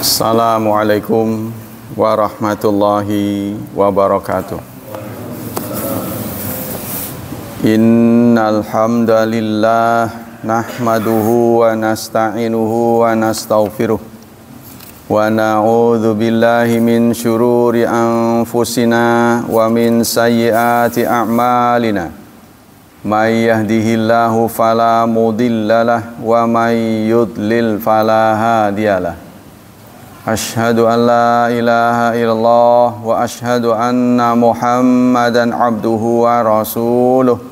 Assalamualaikum warahmatullahi wabarakatuh. Innal hamdalillah nahmaduhu wa nasta'inuhu wa nastaghfiruh wa na'udzu billahi min syururi anfusina wa min sayyiati a'malina. May yahdihillahu fala mudhillalah wa may yudlil fala hadiyalah. Asyhadu an la ilaha illallah wa asyhadu anna Muhammadan abduhu wa rasuluh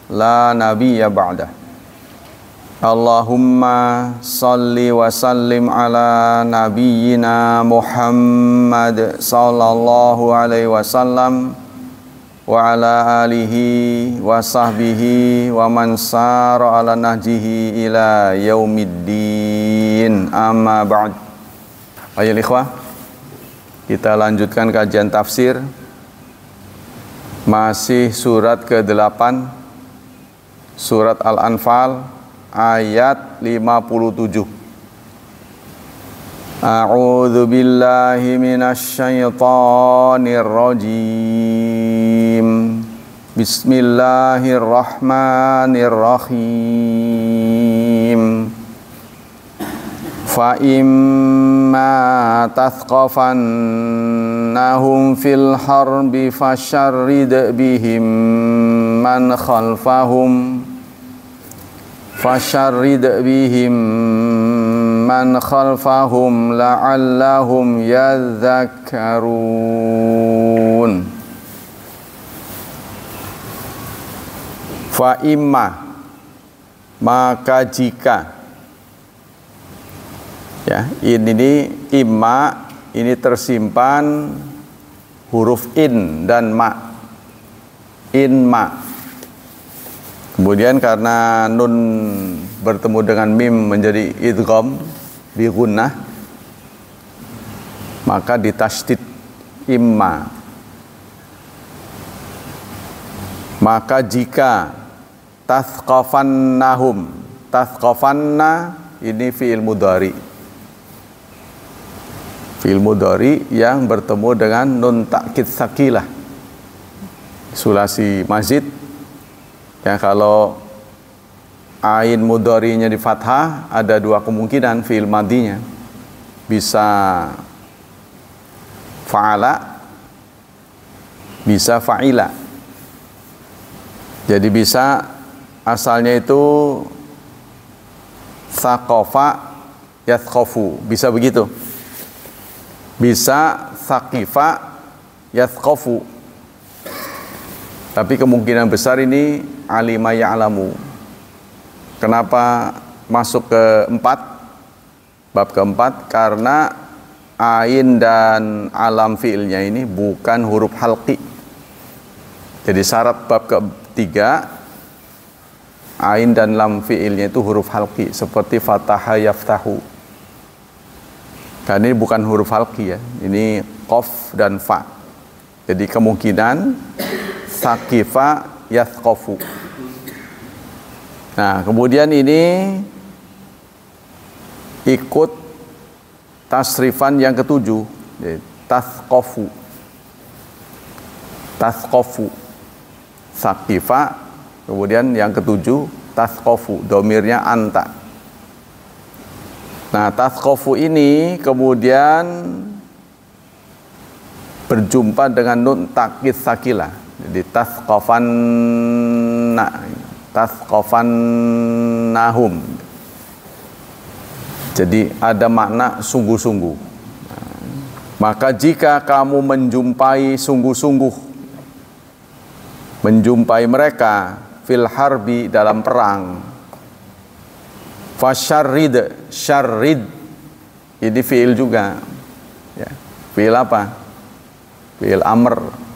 la nabiyya ba'dah. Allahumma salli wa sallim ala nabiyyina Muhammad sallallahu alaihi wasallam wa ala alihi wa sahbihi wa man sara ala nahjihi ila yaumiddin. Amma ba'd. Ayo ikhwah, kita lanjutkan kajian tafsir. Masih surat ke-8, surat Al-Anfal ayat 57. A'udzu billahi minasy syaithanir rajim. Bismillahirrahmanirrahim. Fa imma tathqafannahum fil harbi fasyarrid bihim man khalfahum la'allahum yadhakkarun. Fa imma, maka jika, ya, ini imma, ini tersimpan huruf in dan ma. Inma. Kemudian karena nun bertemu dengan mim menjadi idgham bi gunnah, maka ditasydid imma. Maka jika tathqafannahum, tathqafanna ini fi'il mudhari. Fi'il mudhari yang bertemu dengan nun takkid sakilah, sulasi mazid. Ya, kalau ain mudharinya di fathah ada dua kemungkinan fi'il madinya. Bisa fa'ala, bisa fa'ila. Jadi bisa asalnya itu thaqafa yathqafu, bisa begitu. Bisa thaqifa yathqafu. Tapi kemungkinan besar ini alima ya'lamu. Kenapa masuk ke 4? Bab keempat, karena ain dan alam fi'ilnya ini bukan huruf halqi. Jadi syarat bab ketiga, ain dan lam fi'ilnya itu huruf halqi, seperti fataha yaftahu. Karena ini bukan huruf halqi, ya. Ini qaf dan fa. Jadi kemungkinan saqifa yathqafu. Nah, kemudian ini ikut tasrifan yang ketujuh, tathqafu. Tathqafu. Saqifa, kemudian yang ketujuh tathqafu, domirnya anta. Nah, tathqafu ini kemudian berjumpa dengan nun takkid sakilah. Jadi tathqafannahum. Jadi ada makna sungguh-sungguh. Maka jika kamu menjumpai sungguh-sungguh, menjumpai mereka fil harbi, dalam perang, fasyarrid, syarrid ini fi'il juga, ya. Fi'il apa? Fi'il amr.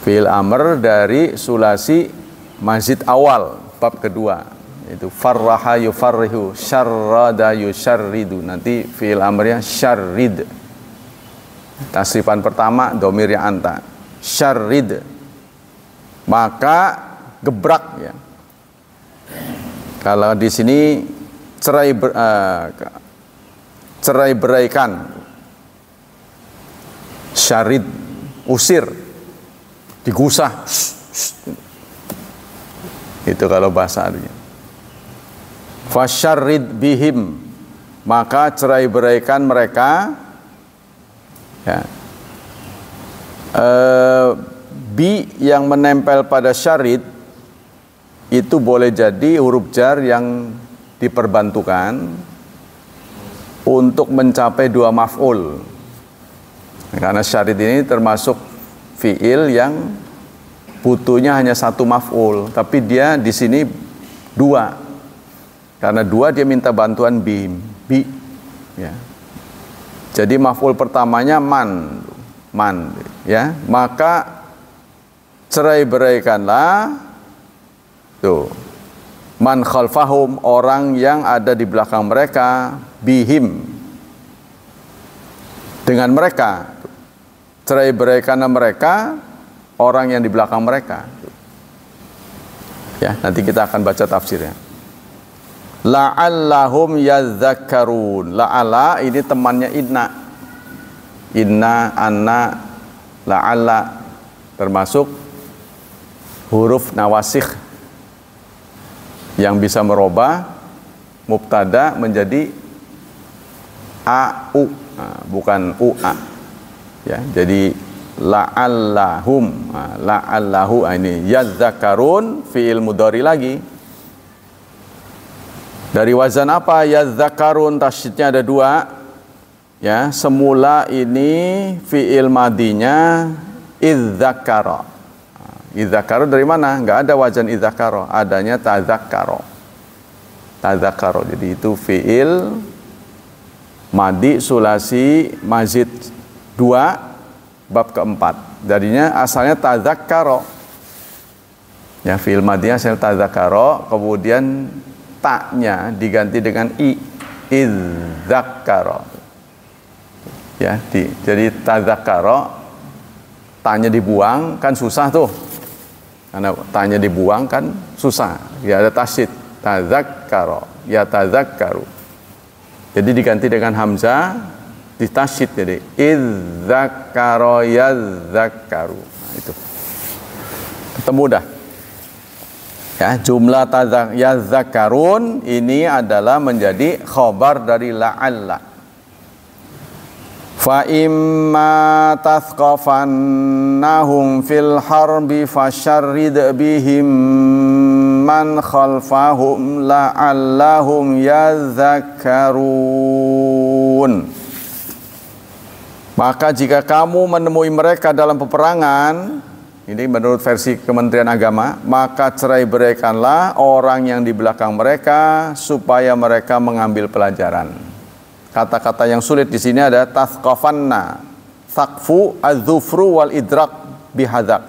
Fi'il amr dari sulasi mazid awal bab kedua, itu farraha yufarrihu, syarrada yusyarridu. Nanti fi'il amrnya syarrid. Tasrifan pertama domirnya anta, syarrid, maka gebrak, ya. Kalau di sini cerai cerai-beraikan. Syarid, usir, digusah. Itu kalau bahasa artinya. Fasyarrid bihim, maka cerai-beraikan mereka. Ya. Bi yang menempel pada syarid itu boleh jadi huruf jar yang diperbantukan untuk mencapai dua maf'ul. Karena syarid ini termasuk fiil yang butuhnya hanya satu maf'ul, tapi dia di sini dua. Karena dua dia minta bantuan bi. Ya. Jadi maf'ul pertamanya man, ya. Maka cerai-beraikanlah tuh man khalfahum, orang yang ada di belakang mereka, bihim, dengan mereka. Cerai-beraikanlah mereka, orang yang di belakang mereka. Ya, nanti kita akan baca tafsirnya. La'allahum yadzakkarun. La'alla ini temannya inna. Inna, anna, la'alla termasuk huruf nawasikh yang bisa merubah mubtada menjadi a-u, bukan u-a. Ya, jadi la'allahum, la'allahu ini yadzakkarun, fi'il mudhari lagi. Dari wazan apa yadzakkarun? Tasydidnya ada dua. Ya, semula ini fi'il madinya idzakkara. Idzakkara dari mana? Enggak ada wazan idzakkara, adanya tadzakkara. Tadzakkara. Jadi itu fi'il madi sulasi mazid 2 bab keempat. Jadinya asalnya tadzakkara. Ya, fi'il madi asal tadzakkara, kemudian taknya diganti dengan i, idzakkara. Ya, jadi tadzakkara, taknya dibuang kan susah tuh. Karena taknya dibuang kan susah. Ya ada tasydid, tadzakkara, ya tadzakkaru. Jadi diganti dengan hamzah, ditasyid, jadi idzakkara yadzakkaru. Nah, itu ketemu dah ya. Jumlah yadzakkarun ini adalah menjadi khabar dari la'alla. Fa imma tathqafannahum fil harbi fasyarrid bihim man khalfahum la'allahum yadzakkarun. Maka jika kamu menemui mereka dalam peperangan, ini menurut versi Kementerian Agama, maka cerai-beraikanlah orang yang di belakang mereka supaya mereka mengambil pelajaran. Kata-kata yang sulit di sini ada tathqafanna, thaqfu, adzufru wal idrak bihadzak.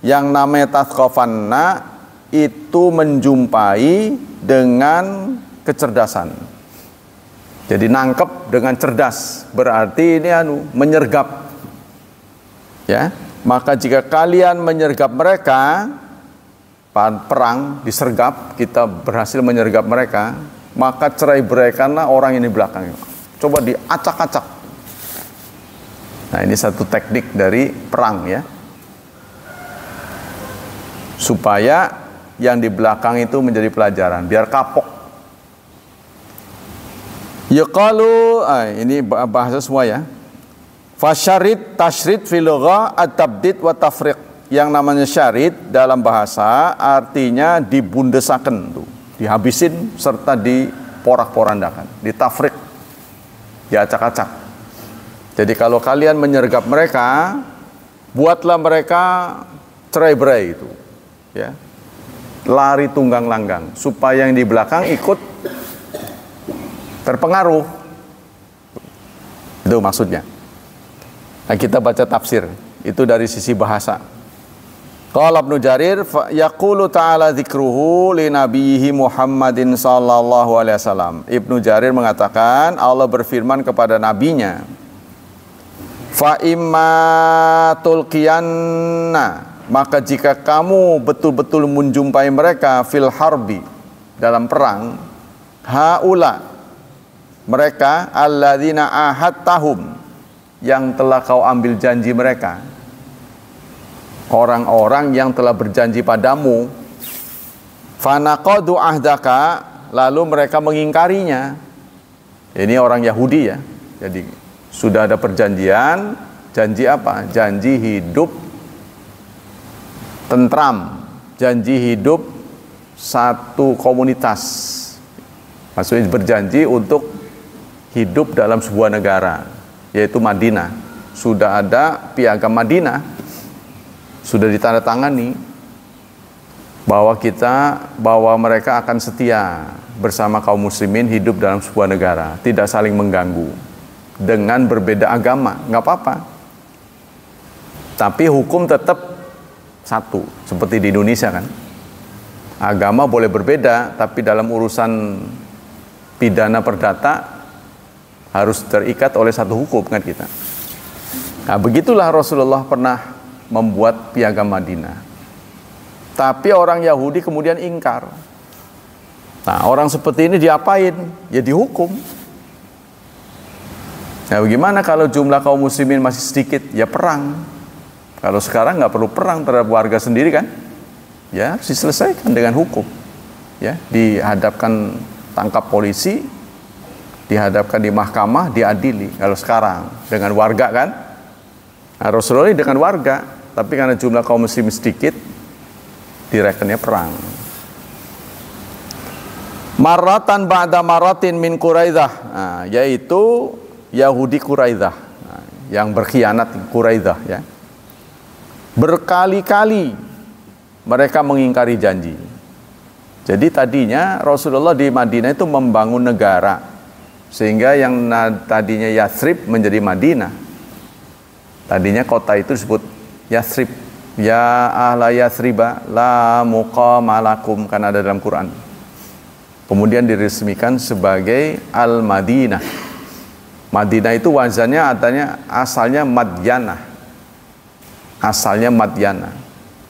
Yang namanya tathqafanna itu menjumpai dengan kecerdasan. Jadi nangkep dengan cerdas, berarti ini menyergap. Ya, maka jika kalian menyergap mereka, perang disergap, kita berhasil menyergap mereka, maka cerai-beraikanlah orang yang di belakangnya. Coba diacak-acak. Nah, ini satu teknik dari perang ya. Supaya yang di belakang itu menjadi pelajaran, biar kapok. Yuqalu, ini bahasa semua ya. Fasyarid, tasyrid, fil lugha, at-tabdid wa tafriq. Yang namanya syarid dalam bahasa artinya dibundesaken tuh, dihabisin serta diporak-porandakan, ditafriq, diacak-acak. Jadi kalau kalian menyergap mereka, buatlah mereka cerai-berai itu, ya. Lari tunggang langgang supaya yang di belakang ikut terpengaruh. Itu maksudnya. Nah, kita baca tafsir. Itu dari sisi bahasa. Qala Ibnu Jarir yaqulu ta'ala dzikruhu li nabiyhi Muhammadin sallallahu alaihi wasallam. Ibnu Jarir mengatakan Allah berfirman kepada nabinya, fa imma tulqiyanna, maka jika kamu betul-betul menjumpai mereka fil harbi, dalam perang, haula, mereka alladzina ahadtahum, yang telah kau ambil janji mereka. Orang-orang yang telah berjanji padamu. Fanaqadu ahdaka, lalu mereka mengingkarinya. Ini orang Yahudi ya. Jadi sudah ada perjanjian, janji apa? Janji hidup tentram, janji hidup satu komunitas. Maksudnya berjanji untuk hidup dalam sebuah negara, yaitu Madinah. Sudah ada piagam Madinah, sudah ditandatangani bahwa mereka akan setia bersama kaum muslimin hidup dalam sebuah negara, tidak saling mengganggu. Dengan berbeda agama, nggak apa-apa. Tapi hukum tetap satu, seperti di Indonesia kan. Agama boleh berbeda, tapi dalam urusan pidana perdata harus terikat oleh satu hukum kan kita. Nah, begitulah Rasulullah pernah membuat piagam Madinah. Tapi orang Yahudi kemudian ingkar. Nah, orang seperti ini diapain? Ya dihukum. Nah, bagaimana kalau jumlah kaum muslimin masih sedikit? Ya perang. Kalau sekarang nggak perlu perang terhadap warga sendiri kan? Ya harus diselesaikan dengan hukum. Ya, dihadapkan, tangkap polisi, dihadapkan di mahkamah, diadili. Kalau sekarang dengan warga kan? Nah, Rasulullah ini dengan warga, tapi karena jumlah kaum muslimin sedikit, direkennya perang. Marratan ba'da marratin min Quraidah, nah, yaitu Yahudi Quraidah, nah, yang berkhianat Quraidah ya. Berkali-kali mereka mengingkari janji. Jadi tadinya Rasulullah di Madinah itu membangun negara, sehingga yang tadinya Yathrib menjadi Madinah. Tadinya kota itu disebut Yathrib. Ya ahla Yathriba la muqama lakum, kan ada dalam Quran. Kemudian diresmikan sebagai Al-Madinah. Madinah itu wazannya asalnya Madyanah. Asalnya Madyanah.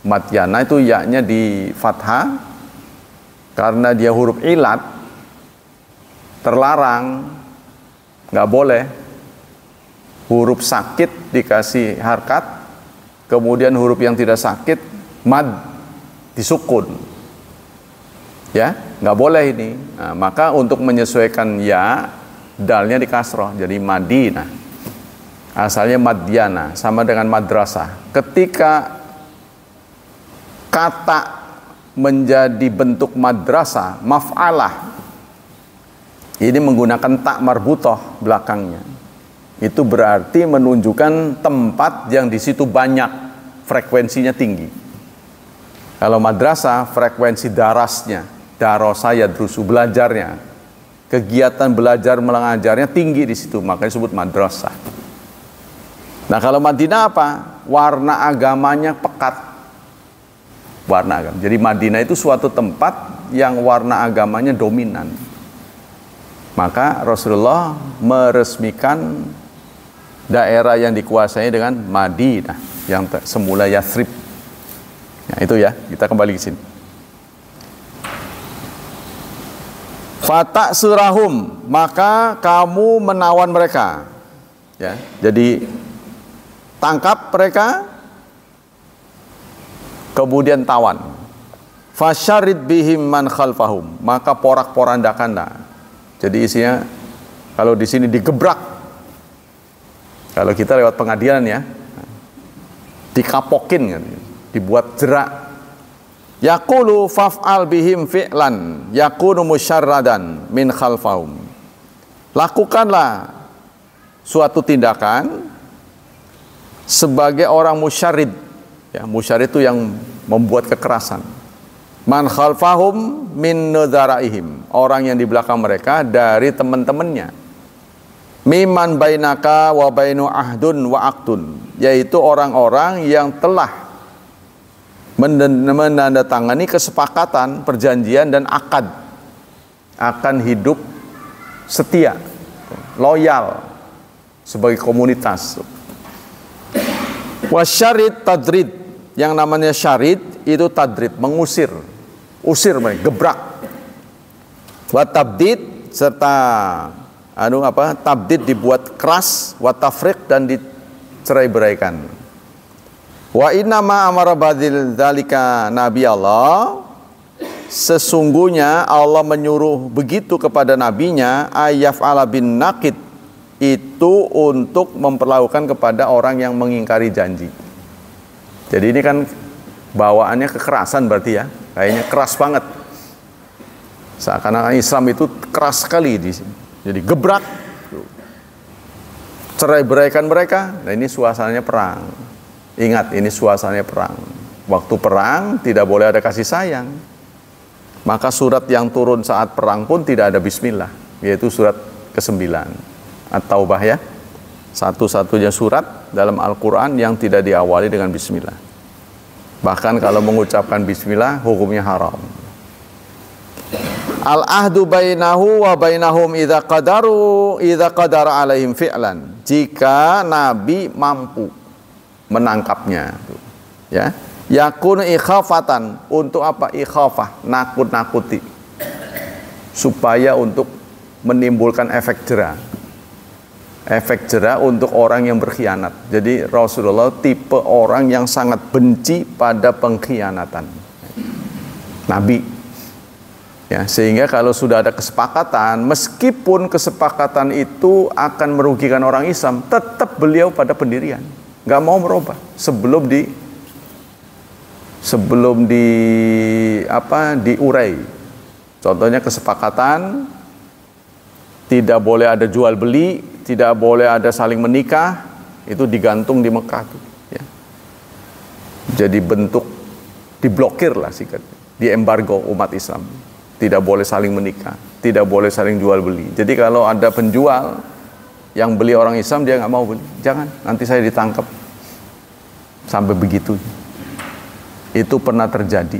Madyanah itu yaknya di fathah karena dia huruf ilat, terlarang, nggak boleh. Huruf sakit dikasih harkat, kemudian huruf yang tidak sakit mad disukun, ya nggak boleh ini. Nah, maka untuk menyesuaikan ya, dalnya di kasroh jadi Madinah. Asalnya Madyana, sama dengan madrasah. Ketika kata menjadi bentuk madrasah, maf'alah, ini menggunakan tak marbutoh belakangnya. Itu berarti menunjukkan tempat yang di situ banyak, frekuensinya tinggi. Kalau madrasah, frekuensi darasnya, darosa yadrusu, belajarnya, kegiatan belajar mengajarnya tinggi di situ, makanya disebut madrasah. Nah, kalau Madinah apa? Warna agamanya pekat. Warna agama. Jadi Madinah itu suatu tempat yang warna agamanya dominan. Maka Rasulullah meresmikan daerah yang dikuasai dengan Madinah, yang semula Yathrib. Nah, itu ya, kita kembali ke sini. Fata surahum, maka kamu menawan mereka. Ya, jadi tangkap mereka, kemudian tawan. Fasyarid bihim man khalfahum, maka porak-porandakanlah. Jadi isinya, kalau di sini digebrak, kalau kita lewat pengadilan ya, dikapokin, dibuat jerak. Yaqulu faf'al bihim fi'lan yakunu musyarradan min khalfahum. Lakukanlah suatu tindakan sebagai orang musyarrid. Ya, musyarrid itu yang membuat kekerasan. Man khalfahum min nudharaihim, orang yang di belakang mereka dari teman-temannya. Miman bainaka wa bainu ahdun wa aqdun, yaitu orang-orang yang telah menandatangani kesepakatan, perjanjian dan akad akan hidup setia, loyal sebagai komunitas. Wasyarid tadrid, yang namanya syarid itu tadrid, mengusir, usir mereka, gebrak. Watabdid, serta tabdid dibuat keras, wa tafriq dan dicerai-beraikan. Wa inna ma amara badil dzalika nabi Allah, sesungguhnya Allah menyuruh begitu kepada nabinya, ayaf ala bin naqid, itu untuk memperlakukan kepada orang yang mengingkari janji. Jadi ini kan bawaannya kekerasan berarti ya, kayaknya keras banget. Seakan-akan Islam itu keras sekali di sini. Jadi gebrak, cerai-beraikan mereka. Nah ini suasananya perang. Ingat, ini suasananya perang. Waktu perang tidak boleh ada kasih sayang. Maka surat yang turun saat perang pun tidak ada bismillah, yaitu surat ke-9 At-Taubah ya. Satu-satunya surat dalam Al-Quran yang tidak diawali dengan bismillah. Bahkan kalau mengucapkan bismillah hukumnya haram. Al-ahdu bainahu wa bainahum idza qadara alaihim fi'lan. Jika Nabi mampu menangkapnya, ya. Yakun ikhafatan, untuk apa ikhafah? Nakut-nakuti. Supaya untuk menimbulkan efek jera. Efek jera untuk orang yang berkhianat. Jadi Rasulullah tipe orang yang sangat benci pada pengkhianatan. Nabi. Ya, sehingga kalau sudah ada kesepakatan, meskipun kesepakatan itu akan merugikan orang Islam, tetap beliau pada pendirian, nggak mau merubah sebelum diurai. Contohnya kesepakatan tidak boleh ada jual beli, tidak boleh ada saling menikah, itu digantung di Mekah tuh. Ya. Jadi bentuk diblokir lah sikat, diembargo umat Islam. Tidak boleh saling menikah, tidak boleh saling jual beli. Jadi kalau ada penjual yang beli orang Islam, dia nggak mau beli. Jangan, nanti saya ditangkap. Sampai begitu. Itu pernah terjadi.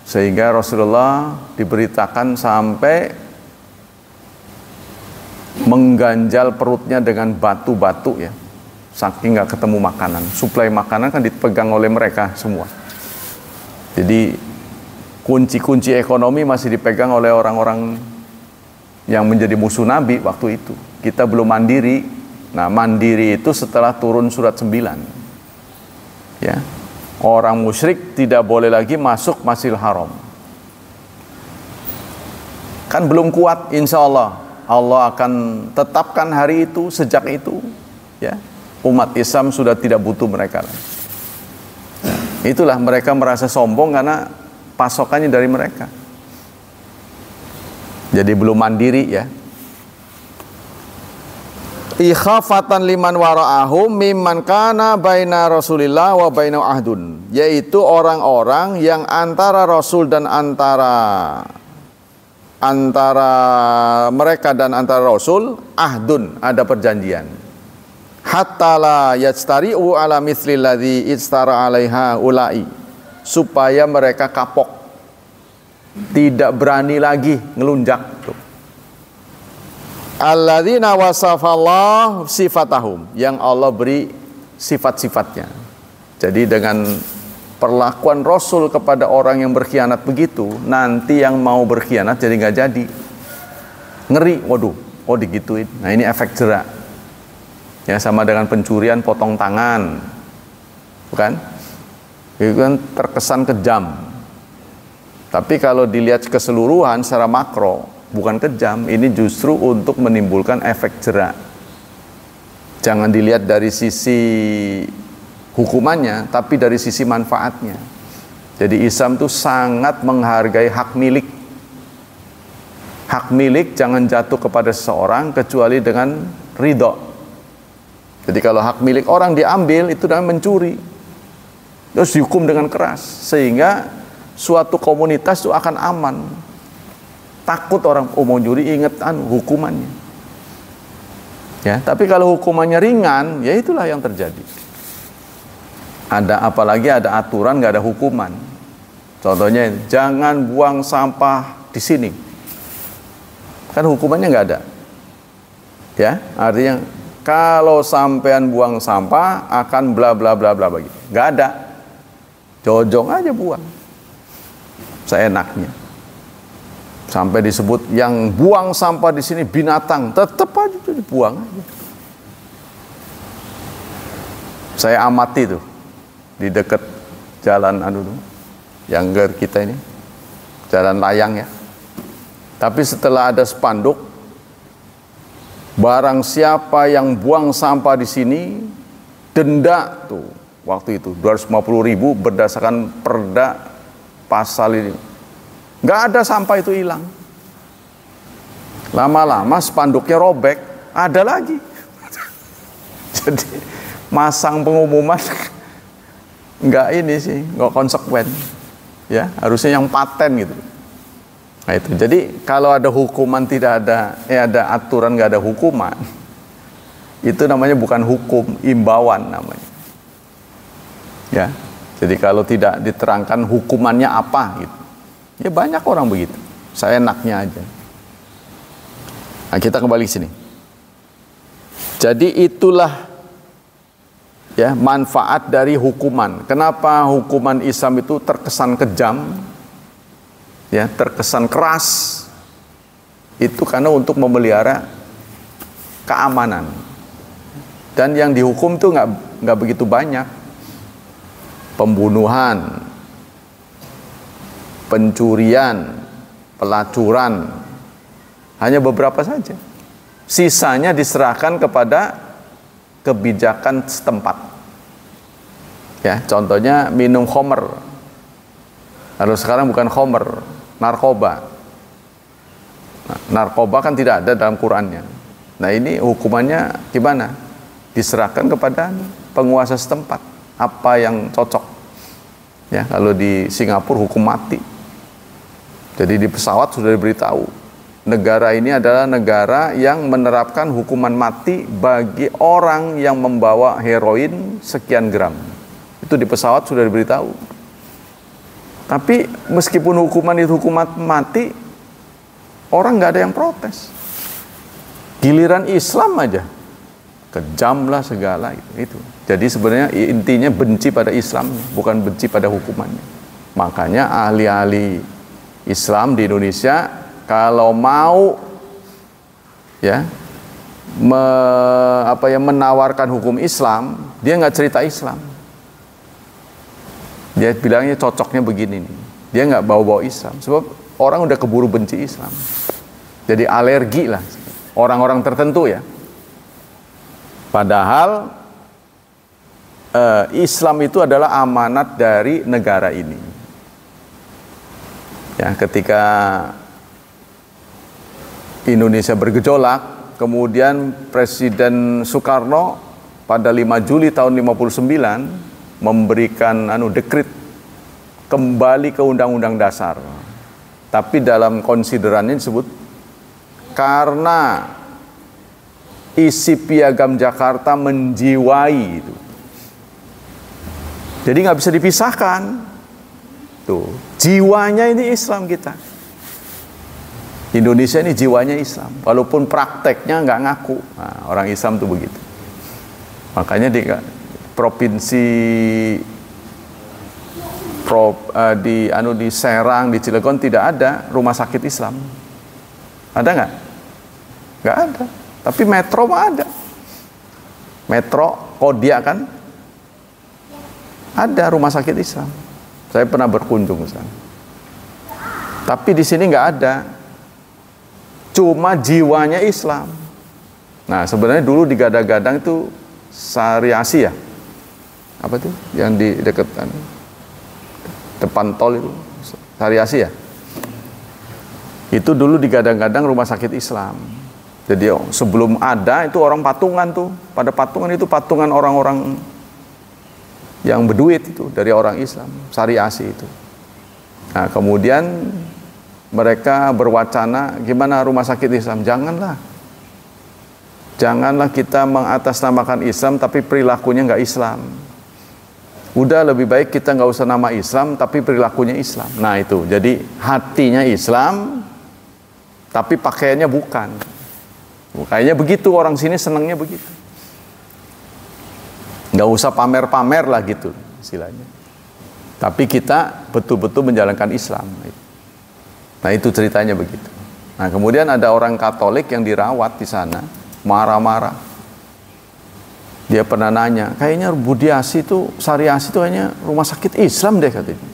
Sehingga Rasulullah diberitakan sampai mengganjal perutnya dengan batu-batu ya. Saking nggak ketemu makanan. Suplai makanan kan dipegang oleh mereka semua. Jadi kunci-kunci ekonomi masih dipegang oleh orang-orang yang menjadi musuh Nabi waktu itu. Kita belum mandiri. Nah, mandiri itu setelah turun surat 9. Ya. Orang musyrik tidak boleh lagi masuk Masjidil Haram. Kan belum kuat, insya Allah. Allah akan tetapkan hari itu, sejak itu. Ya. Umat Islam sudah tidak butuh mereka. Itulah mereka merasa sombong karena pasokannya dari mereka. Jadi belum mandiri ya. Ikhafatan liman wara'ahum mimman kana baina Rasulillah wa baina ahdun, yaitu orang-orang yang antara Rasul dan antara mereka dan antara Rasul ahdun, ada perjanjian. Hatta la yastari'u ala mithli alladhi istara 'alaiha ulai, supaya mereka kapok, tidak berani lagi ngelunjak. Alladzina wasafallah sifatahum, yang Allah beri sifat-sifatnya. Jadi dengan perlakuan Rasul kepada orang yang berkhianat begitu, nanti yang mau berkhianat jadi nggak jadi. Ngeri, waduh, oh digituin. Nah ini efek jerak. Ya sama dengan pencurian potong tangan, bukan? Itu kan terkesan kejam. Tapi kalau dilihat keseluruhan secara makro, bukan kejam, ini justru untuk menimbulkan efek jerak. Jangan dilihat dari sisi hukumannya, tapi dari sisi manfaatnya. Jadi Islam itu sangat menghargai hak milik. Hak milik jangan jatuh kepada seseorang kecuali dengan ridho. Jadi kalau hak milik orang diambil, itu namanya mencuri. Terus dihukum dengan keras, sehingga suatu komunitas itu akan aman. Takut orang mau nyuri, ingat hukumannya. Ya, tapi kalau hukumannya ringan, ya itulah yang terjadi. Apalagi ada aturan, nggak ada hukuman. Contohnya, jangan buang sampah di sini. Kan hukumannya nggak ada. Ya, artinya kalau sampean buang sampah akan bla bla bla bla begitu. Nggak ada. Jojong aja buang. Seenaknya. Sampai disebut yang buang sampah di sini binatang, tetap aja itu dibuang aja. Saya amati tuh di dekat jalan yang kita ini, jalan layang ya. Tapi setelah ada spanduk, barang siapa yang buang sampah di sini, denda tuh waktu itu 250.000 berdasarkan perda pasal ini. Nggak ada sampah itu hilang. Lama-lama spanduknya robek, ada lagi. Jadi masang pengumuman nggak ini sih, nggak konsekuen. Ya, harusnya yang paten gitu. Nah itu. Jadi kalau ada hukuman tidak ada, ada aturan nggak ada hukuman, itu namanya bukan hukum, imbauan namanya. Ya. Jadi kalau tidak diterangkan hukumannya apa gitu. Ya banyak orang begitu. Saya enaknya aja. Nah, kita kembali sini. Jadi itulah ya manfaat dari hukuman. Kenapa hukuman Islam itu terkesan kejam? Ya, terkesan keras. Itu karena untuk memelihara keamanan. Dan yang dihukum tuh nggak begitu banyak. Pembunuhan, pencurian, pelacuran, hanya beberapa saja. Sisanya diserahkan kepada kebijakan setempat. Ya, contohnya minum khamr. Kalau sekarang bukan khamr, narkoba. Nah, narkoba kan tidak ada dalam Qur'annya. Nah, ini hukumannya gimana? Diserahkan kepada penguasa setempat. Apa yang cocok? Ya, kalau di Singapura hukum mati. Jadi di pesawat sudah diberitahu, negara ini adalah negara yang menerapkan hukuman mati bagi orang yang membawa heroin sekian gram. Itu di pesawat sudah diberitahu. Tapi meskipun hukuman itu hukuman mati, orang nggak ada yang protes. Giliran Islam aja, kejam lah segala itu. Jadi sebenarnya intinya benci pada Islam, bukan benci pada hukumannya. Makanya ahli-ahli Islam di Indonesia kalau mau ya menawarkan hukum Islam, dia nggak cerita Islam. Dia bilangnya cocoknya begini nih. Dia nggak bawa-bawa Islam, sebab orang udah keburu benci Islam. Jadi alergi lah orang-orang tertentu ya. Padahal Islam itu adalah amanat dari negara ini. Ya, ketika Indonesia bergejolak, kemudian Presiden Soekarno pada 5 Juli tahun 59 memberikan dekrit kembali ke Undang-Undang Dasar. Tapi dalam konsiderannya disebut karena isi Piagam Jakarta menjiwai itu. Jadi nggak bisa dipisahkan. Tuh, jiwanya ini Islam kita. Indonesia ini jiwanya Islam, walaupun prakteknya nggak ngaku. Nah, orang Islam tuh begitu. Makanya di provinsi di Serang, di Cilegon tidak ada rumah sakit Islam. Ada nggak? Nggak ada. Tapi metro mah ada. Metro Kodia kan ada rumah sakit Islam. Saya pernah berkunjung ke sana. Tapi di sini nggak ada. Cuma jiwanya Islam. Nah, sebenarnya dulu digadang-gadang itu Sariasi ya. Apa tuh? Yang di dekat depan tol itu. Sariasi ya. Itu dulu digadang-gadang rumah sakit Islam. Jadi sebelum ada itu orang patungan tuh. Pada patungan itu patungan orang-orang yang berduit itu dari orang Islam, Sariasi itu. Nah, kemudian mereka berwacana gimana rumah sakit Islam? Janganlah kita mengatasnamakan Islam tapi perilakunya nggak Islam. Udah lebih baik kita nggak usah nama Islam tapi perilakunya Islam. Nah itu, jadi hatinya Islam tapi pakaiannya bukan. Kayaknya begitu, orang sini senangnya begitu. Nggak usah pamer-pamer lah gitu istilahnya. Tapi kita betul-betul menjalankan Islam. Nah itu ceritanya begitu. Nah kemudian ada orang Katolik yang dirawat di sana, marah-marah. Dia pernah nanya, kayaknya Budi Asi itu, Sari Asi itu hanya rumah sakit Islam deh katanya.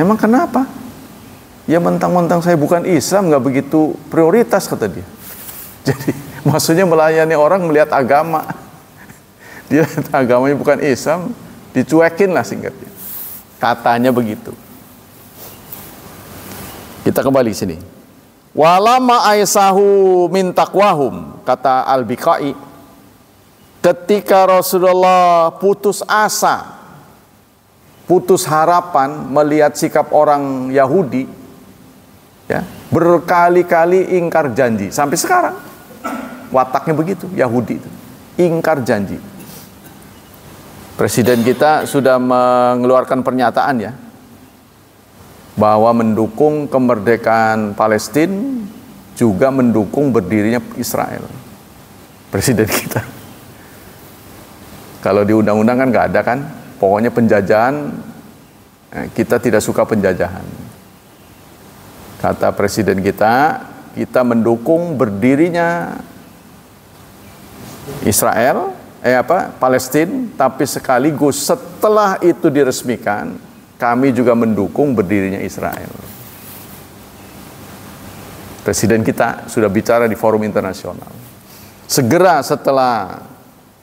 Emang kenapa? Ya mentang-mentang saya bukan Islam, nggak begitu prioritas kata dia. Jadi maksudnya melayani orang melihat agama. Dia agamanya bukan Islam, dicuekin lah singkatnya. Katanya begitu. Kita kembali sini. Walama aisahu min taqwahum, kata Al-Biqai, ketika Rasulullah putus asa, putus harapan melihat sikap orang Yahudi, ya, berkali-kali ingkar janji sampai sekarang. Wataknya begitu Yahudi itu, ingkar janji. Presiden kita sudah mengeluarkan pernyataan ya, bahwa mendukung kemerdekaan Palestina, juga mendukung berdirinya Israel. Presiden kita. Kalau di undang-undang kan nggak ada kan, pokoknya penjajahan, kita tidak suka penjajahan. Kata presiden kita mendukung berdirinya Israel, Palestina, tapi sekaligus setelah itu diresmikan, kami juga mendukung berdirinya Israel. Presiden kita sudah bicara di forum internasional. Segera setelah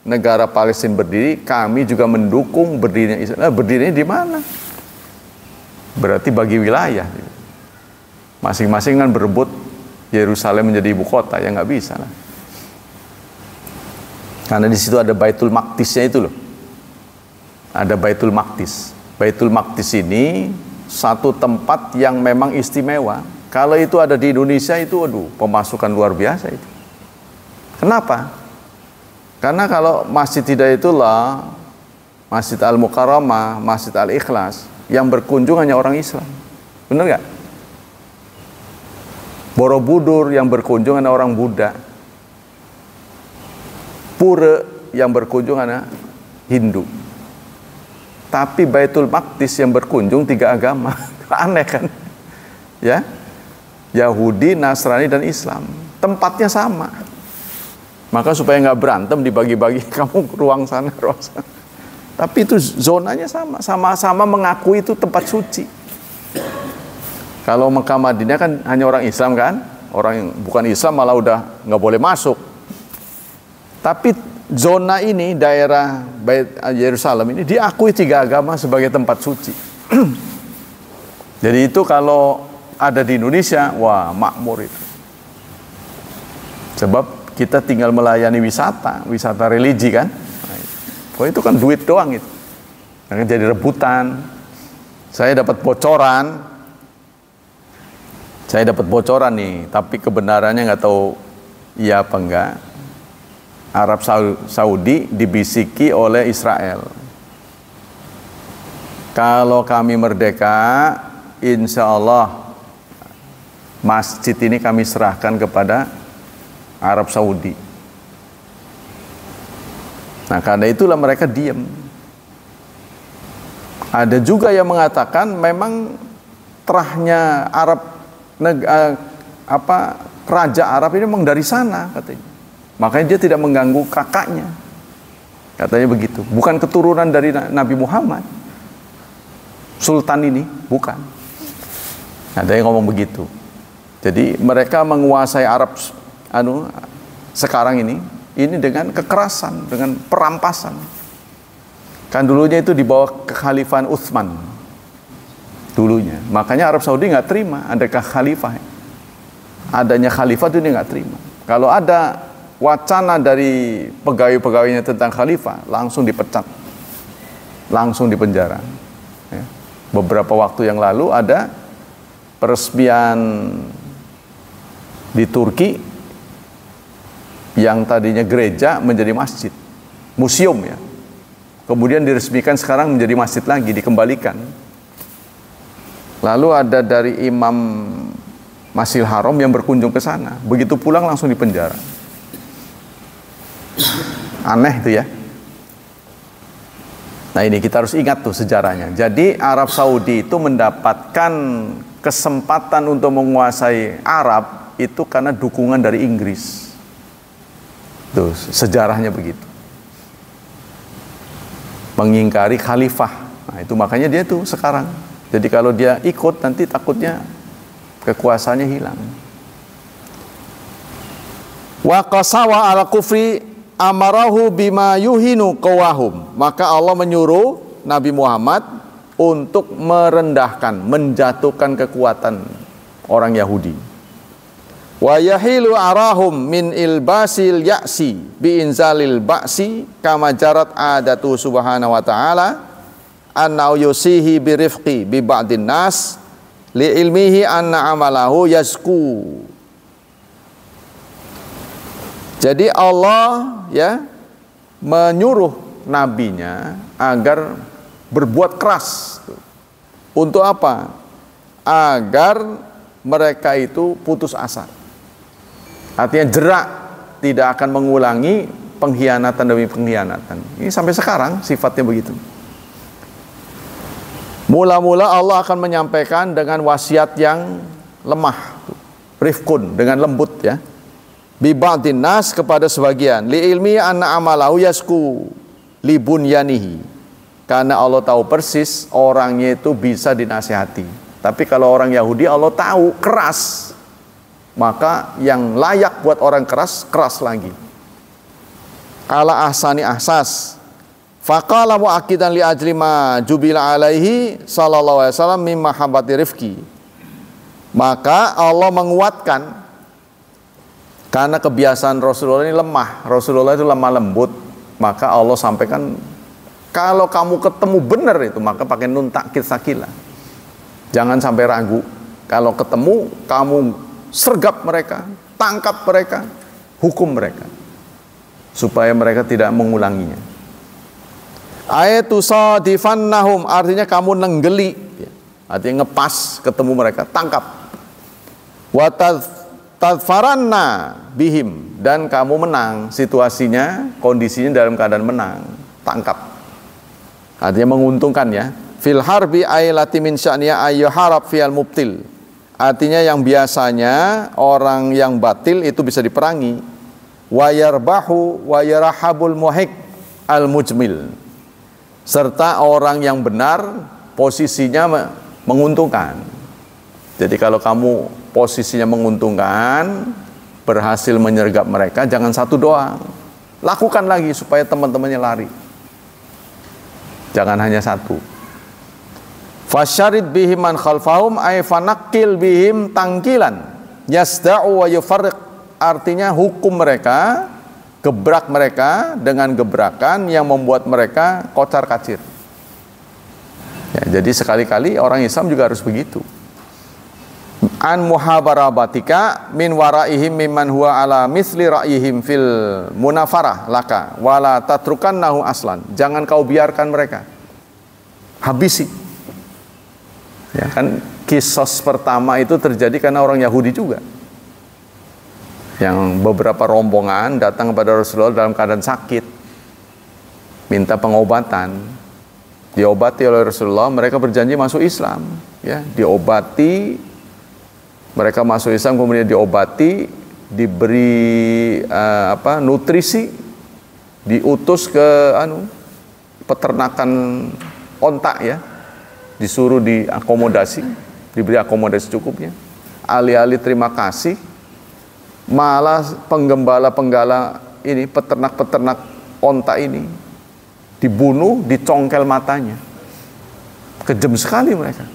negara Palestina berdiri, kami juga mendukung berdirinya Israel. Berdirinya di mana? Berarti bagi wilayah. Masing-masing kan berebut Yerusalem menjadi ibu kota, ya nggak bisa lah. Karena di situ ada Baitul Maqdisnya itu loh. Ada Baitul Maqdis. Baitul Maqdis ini satu tempat yang memang istimewa. Kalau itu ada di Indonesia itu, aduh, pemasukan luar biasa itu. Kenapa? Karena kalau masjid tidak itulah, Masjid Al-Mukarramah, Masjid Al-Ikhlas, yang berkunjung hanya orang Islam. Benar nggak? Borobudur yang berkunjung hanya orang Buddha. Pura yang berkunjung hanya Hindu. Tapi Baitul Maqdis yang berkunjung 3 agama. Aneh kan? Ya, Yahudi, Nasrani, dan Islam. Tempatnya sama. Maka supaya nggak berantem dibagi-bagi, kamu ruang sana, ruang sana. Tapi itu zonanya sama. Sama-sama mengakui itu tempat suci. Kalau Mekah Madinah kan hanya orang Islam kan? Orang yang bukan Islam malah udah nggak boleh masuk. Tapi zona ini, daerah Yerusalem ini diakui 3 agama sebagai tempat suci. Jadi itu kalau ada di Indonesia, wah makmur itu. Sebab kita tinggal melayani wisata religi kan. Nah, itu kan duit doang itu. Yang jadi rebutan. Saya dapat bocoran nih, tapi kebenarannya nggak tahu iya apa enggak. Arab Saudi dibisiki oleh Israel. Kalau kami merdeka, insya Allah masjid ini kami serahkan kepada Arab Saudi. Nah karena itulah mereka diam. Ada juga yang mengatakan memang terahnya Raja Arab ini memang dari sana katanya. Makanya dia tidak mengganggu kakaknya. Katanya begitu. Bukan keturunan dari Nabi Muhammad. Sultan ini, bukan. Ada yang ngomong begitu. Jadi mereka menguasai Arab sekarang ini dengan kekerasan, dengan perampasan. Kan dulunya itu di bawah kekhalifahan Utsman. Dulunya. Makanya Arab Saudi nggak terima ada khalifah. Adanya khalifah itu dia nggak terima. Kalau ada wacana dari pegawai-pegawainya tentang khalifah, langsung dipecat, langsung dipenjara. Ya. Beberapa waktu yang lalu ada peresmian di Turki yang tadinya gereja menjadi masjid, museum ya. Kemudian diresmikan sekarang menjadi masjid lagi, dikembalikan. Lalu ada dari Imam Masjidil Haram yang berkunjung ke sana, begitu pulang langsung dipenjara. Aneh itu ya. Nah ini kita harus ingat tuh sejarahnya. Jadi Arab Saudi itu mendapatkan kesempatan untuk menguasai Arab itu karena dukungan dari Inggris. Tuh, sejarahnya begitu. Mengingkari khalifah. Nah, itu makanya dia tuh sekarang. Jadi kalau dia ikut nanti takutnya kekuasaannya hilang. Wa qasawa ala kufri amarahu bima yuhinu qawahum. Maka Allah menyuruh Nabi Muhammad untuk merendahkan, menjatuhkan kekuatan orang Yahudi. Wa yahilu arahum min ilbasil ya'si bi inzalil ba'si kama jarat adatu subhanahu wa ta'ala anna yusihi bi rifqi bi ba'din nas li ilmihi anna amalahu yazku. Jadi Allah ya menyuruh nabinya agar berbuat keras. Untuk apa? Agar mereka itu putus asa. Artinya jerak, tidak akan mengulangi pengkhianatan demi pengkhianatan. Ini sampai sekarang sifatnya begitu. Mula-mula Allah akan menyampaikan dengan wasiat yang lemah, rifkun, dengan lembut ya. Bi ba'din nas, kepada sebagian, li ilmi anna amalahu yasku li bunyanihi, karena Allah tahu persis orangnya itu bisa dinasihati. Tapi kalau orang Yahudi Allah tahu keras, maka yang layak buat orang keras, keras lagi. Ala ahsani ahsas faqala mu'akidan li ajli ma jubila alaihi sallallahu alaihi wasallam mimma mahabbati rifqi. Maka Allah menguatkan, karena kebiasaan Rasulullah ini lemah, Rasulullah itu lemah lembut, maka Allah sampaikan, kalau kamu ketemu benar itu, maka pakai nun takkid sakilah. Jangan sampai ragu. Kalau ketemu, kamu sergap mereka, tangkap mereka, hukum mereka, supaya mereka tidak mengulanginya. Ayatu sadifannahum, artinya kamu nenggeli, artinya ngepas ketemu mereka, tangkap. Tadfaranna bihim, dan kamu menang, situasinya, kondisinya dalam keadaan menang, tangkap. Artinya menguntungkan ya. Fil harbi aylati min sya'niya ayyuharab fiyal mubtil. Artinya yang biasanya orang yang batil itu bisa diperangi. Wa yarbahu wa yarahabul muhik al mujmil. Serta orang yang benar posisinya menguntungkan. Jadi kalau kamu posisinya menguntungkan, berhasil menyergap mereka, jangan satu doang, lakukan lagi supaya teman-temannya lari. Jangan hanya satu. Fasyarid bihim man khalfahum ay fanakil bihim tangkilan yasda'u wa yufarriq. Artinya hukum mereka, gebrak mereka dengan gebrakan yang membuat mereka kocar kacir. Ya, jadi sekali-kali orang Islam juga harus begitu. An muhabarabatika min waraihim mimman huwa ala misli ra'yihim fil munafarah laka wala tatrukannahu aslan. Jangan kau biarkan mereka, habisi. Ya kan, kisos pertama itu terjadi karena orang Yahudi juga, yang beberapa rombongan datang kepada Rasulullah dalam keadaan sakit, minta pengobatan, diobati oleh Rasulullah. Mereka berjanji masuk Islam, ya, diobati. Mereka masuk Islam, kemudian diobati, diberi nutrisi, diutus ke peternakan ontak ya, disuruh diakomodasi, diberi akomodasi cukupnya. Alih-alih terima kasih, malah penggembala-penggala ini, peternak-peternak ontak ini dibunuh, dicongkel matanya. Kejam sekali mereka.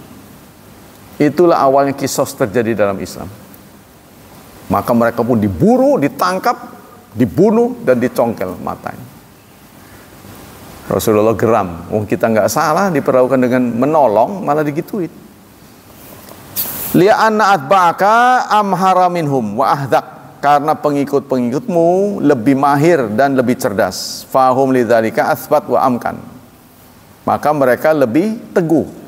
Itulah awalnya kisos terjadi dalam Islam. Maka mereka pun diburu, ditangkap, dibunuh, dan dicongkel matanya. Rasulullah geram. Oh, kita nggak salah diperlakukan dengan menolong, malah digituin. Li'anna atba'aka amhara minhum wa ahdak. Karena pengikut-pengikutmu lebih mahir dan lebih cerdas. Fahum lidzalika asbat wa amkan. Maka mereka lebih teguh.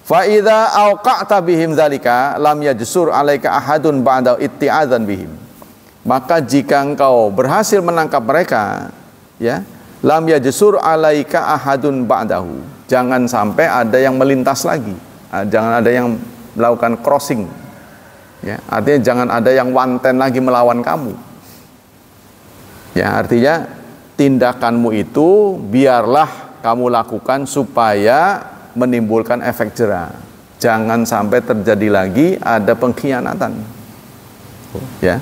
Fa idza awqa'ta bihim dzalika lam yajsur 'alaika ahadun ba'da itti'adzan bihim. Maka jika engkau berhasil menangkap mereka, ya, lam yajsur 'alaika ahadun ba'dahu. Jangan sampai ada yang melintas lagi. Jangan ada yang melakukan crossing. Ya, artinya jangan ada yang wanten lagi melawan kamu. Ya, artinya tindakanmu itu biarlah kamu lakukan supaya menimbulkan efek jera. Jangan sampai terjadi lagi ada pengkhianatan. Ya.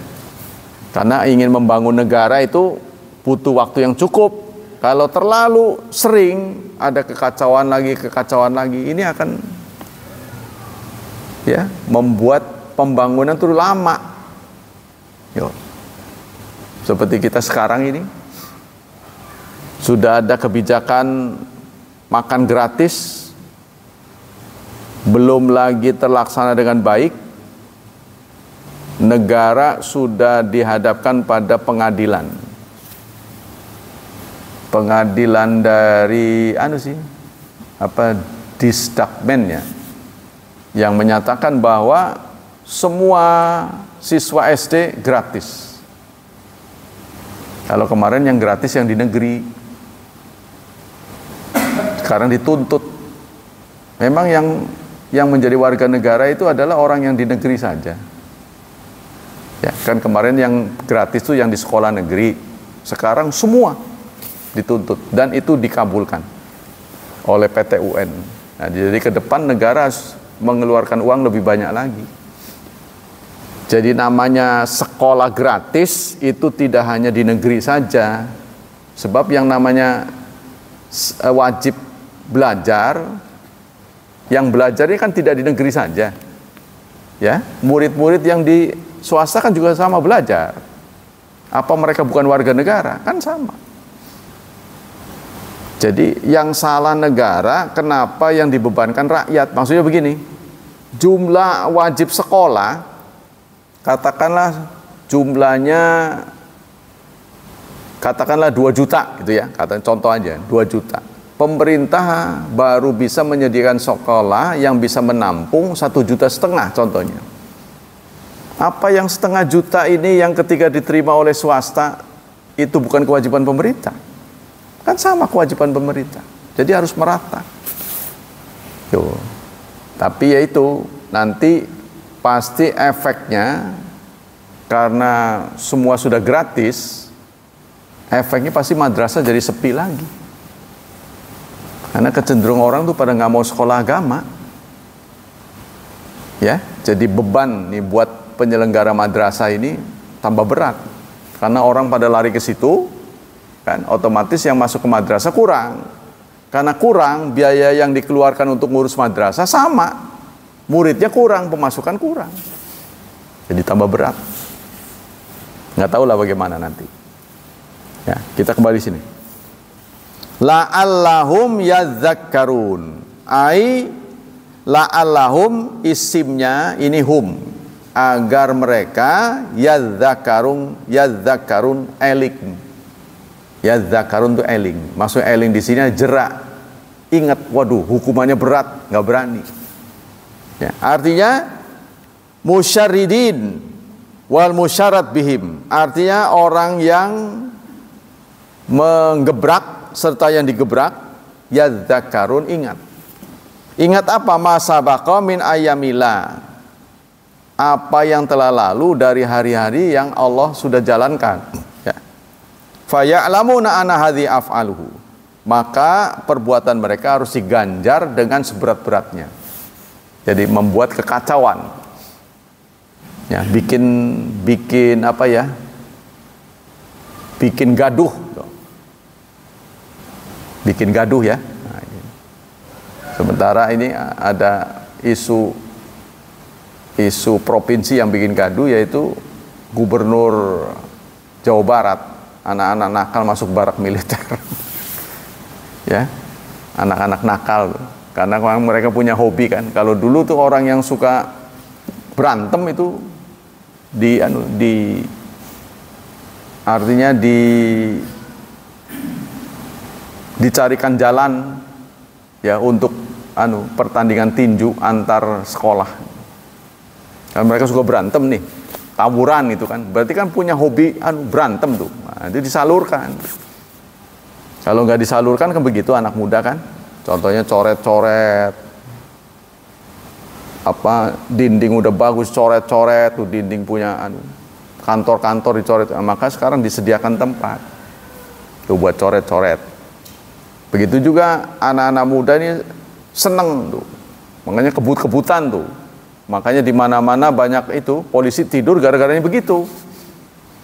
Karena ingin membangun negara itu butuh waktu yang cukup. Kalau terlalu sering ada kekacauan lagi, ini akan ya membuat pembangunan itu lama. Yo. Seperti kita sekarang ini sudah ada kebijakan makan gratis, belum lagi terlaksana dengan baik, negara sudah dihadapkan pada pengadilan. Pengadilan dari Disdakmen ya, yang menyatakan bahwa semua siswa SD gratis. Kalau kemarin yang gratis yang di negeri, sekarang dituntut. Memang yang menjadi warga negara itu adalah orang yang di negeri saja. Ya, kan kemarin yang gratis itu yang di sekolah negeri, sekarang semua dituntut dan itu dikabulkan oleh PT UN. Nah, jadi ke depan negara mengeluarkan uang lebih banyak lagi. Jadi namanya sekolah gratis itu tidak hanya di negeri saja. Sebab yang namanya wajib belajar, yang belajar ini kan tidak di negeri saja. Ya, murid-murid yang di swasta kan juga sama belajar. Apa mereka bukan warga negara? Kan sama. Jadi yang salah negara, kenapa yang dibebankan rakyat? Maksudnya begini, jumlah wajib sekolah, katakanlah jumlahnya, katakanlah 2 juta gitu ya, contoh aja, 2 juta. Pemerintah baru bisa menyediakan sekolah yang bisa menampung 1,5 juta contohnya. Apa yang 0,5 juta ini yang ketika diterima oleh swasta, itu bukan kewajiban pemerintah? Kan sama kewajiban pemerintah. Jadi harus merata. Tuh. Tapi ya itu nanti pasti efeknya karena semua sudah gratis, efeknya pasti madrasah jadi sepi lagi. Karena kecenderungan orang tuh pada nggak mau sekolah agama. Ya, jadi beban nih buat penyelenggara madrasah ini tambah berat. Karena orang pada lari ke situ, kan otomatis yang masuk ke madrasah kurang. Karena kurang, biaya yang dikeluarkan untuk ngurus madrasah sama, muridnya kurang, pemasukan kurang, jadi tambah berat. Nggak tahu lah bagaimana nanti ya. Kita kembali sini, la'allahum yadzakkarun, ai la'allahum isimnya ini hum, agar mereka yadzakkarun elik. Ya zakarun itu eling. Maksudnya eling di sini jerak. Ingat, waduh, hukumannya berat, nggak berani. Ya, artinya musyarridin wal musyarat bihim. Artinya orang yang menggebrak serta yang digebrak, ya zakarun, ingat. Ingat apa? Masa baqa min ayamila. Apa yang telah lalu dari hari-hari yang Allah sudah jalankan. Faya'lamuna anna hadhi af'aluhu. Maka perbuatan mereka harus diganjar dengan seberat-beratnya. Jadi membuat kekacauan. Ya, bikin apa ya? Bikin gaduh. Bikin gaduh ya. Nah, sementara ini ada isu provinsi yang bikin gaduh, yaitu Gubernur Jawa Barat. Anak-anak nakal masuk barak militer. Ya, anak-anak nakal. Karena mereka punya hobi kan. Kalau dulu tuh orang yang suka berantem itu artinya dicarikan jalan ya untuk pertandingan tinju antar sekolah. Karena mereka suka berantem nih. Tawuran itu kan, berarti kan punya hobi berantem tuh. Nah, itu disalurkan. Kalau nggak disalurkan kan begitu anak muda kan. Contohnya coret-coret, dinding udah bagus, coret-coret tuh dinding punya kantor-kantor dicoret, maka sekarang disediakan tempat tuh buat coret-coret. Begitu juga anak-anak muda ini seneng tuh, makanya kebut-kebutan tuh, makanya di mana-mana banyak itu polisi tidur gara-garanya begitu.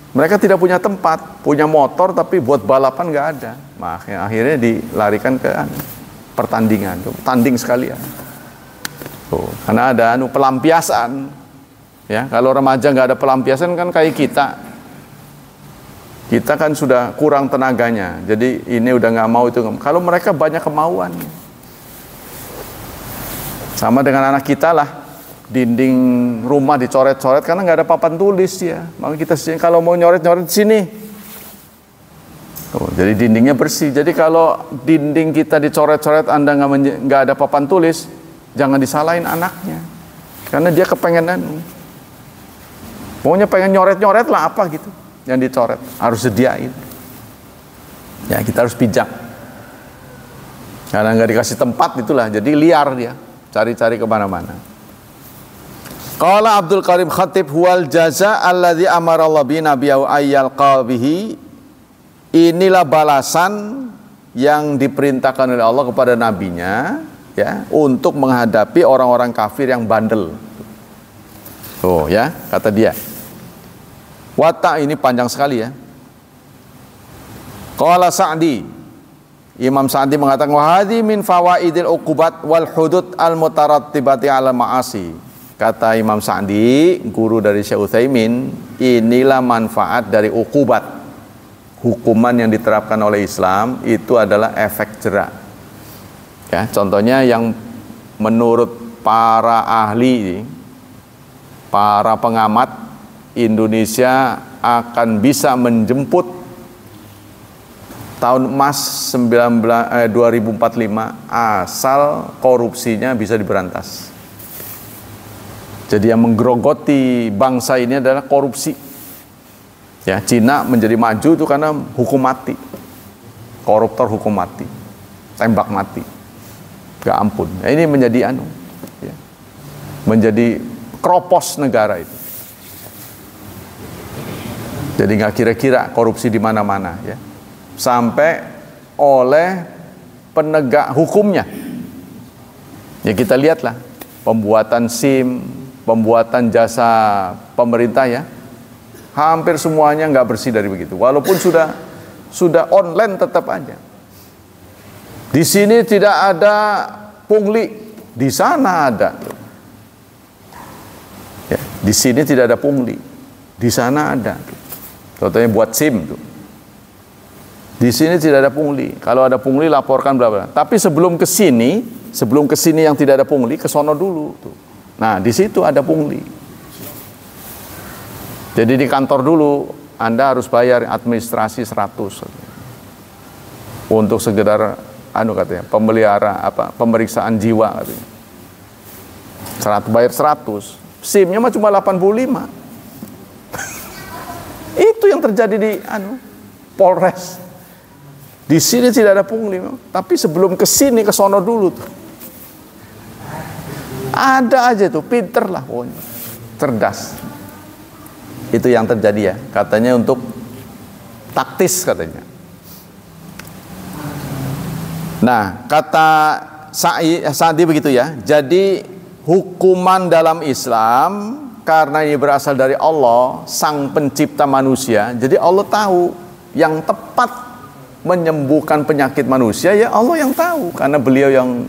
Mereka tidak punya tempat, punya motor tapi buat balapan nggak ada, makanya akhirnya dilarikan ke pertandingan, tuh, tanding sekalian. Tuh, karena ada pelampiasan, ya. Kalau remaja nggak ada pelampiasan kan kayak kita kan sudah kurang tenaganya, jadi ini udah nggak mau itu. Kalau mereka banyak kemauan, sama dengan anak kita lah. Dinding rumah dicoret-coret karena nggak ada papan tulis ya. Maka kita kalau mau nyoret-nyoret di sini. Jadi dindingnya bersih. Jadi kalau dinding kita dicoret-coret, Anda nggak ada papan tulis, jangan disalahin anaknya. Karena dia kepengenan. Pokoknya pengen nyoret-nyoret lah apa gitu. Yang dicoret harus sediain. Ya kita harus bijak. Karena nggak dikasih tempat itulah. Jadi liar dia, cari-cari kemana-mana. Qala Abdul Karim Khatib huwal jaza alladzi amara Allah bi nabiyyu ayyal qabihi. Inilah balasan yang diperintahkan oleh Allah kepada nabinya, ya, untuk menghadapi orang-orang kafir yang bandel. Oh ya, kata dia. Wata ini panjang sekali ya. Qala Sa'di, Imam Sa'di mengatakan wa hadhi min fawaidil uqubat wal hudud al mutarattibati 'ala ma'asi. Kata Imam Sa'di, guru dari Syekh Utsaimin, inilah manfaat dari uqubat. Hukuman yang diterapkan oleh Islam itu adalah efek jera. Ya, contohnya yang menurut para ahli, para pengamat, Indonesia akan bisa menjemput tahun emas 2045 asal korupsinya bisa diberantas. Jadi yang menggerogoti bangsa ini adalah korupsi. Ya, Cina menjadi maju itu karena hukum mati. Koruptor hukum mati. Tembak mati. Gak ampun. Nah, ini menjadi ya, menjadi kropos negara itu. Jadi nggak kira-kira korupsi di mana-mana ya. Sampai oleh penegak hukumnya. Ya kita lihatlah pembuatan SIM, pembuatan jasa pemerintah ya, hampir semuanya nggak bersih dari begitu. Walaupun sudah online tetap aja. Di sini tidak ada pungli, di sana ada. Ya, di sini tidak ada pungli, di sana ada. Contohnya buat SIM tuh. Di sini tidak ada pungli. Kalau ada pungli laporkan berapa. Tapi sebelum ke sini yang tidak ada pungli, ke sono dulu tuh. Nah, di situ ada pungli. Jadi di kantor dulu Anda harus bayar administrasi 100. Untuk sekedar katanya, pemeriksaan jiwa katanya. Bayar 100. SIM-nya mah cuma 85. Itu yang terjadi di Polres. Di sini tidak ada pungli, tapi sebelum ke sini ke sono dulu tuh. Ada aja tuh, pinter lah pokoknya, cerdas. Itu yang terjadi ya, katanya untuk taktis katanya. Nah, kata Sa'di begitu ya. Jadi hukuman dalam Islam karena ini berasal dari Allah, Sang Pencipta manusia. Jadi Allah tahu yang tepat menyembuhkan penyakit manusia ya Allah yang tahu, karena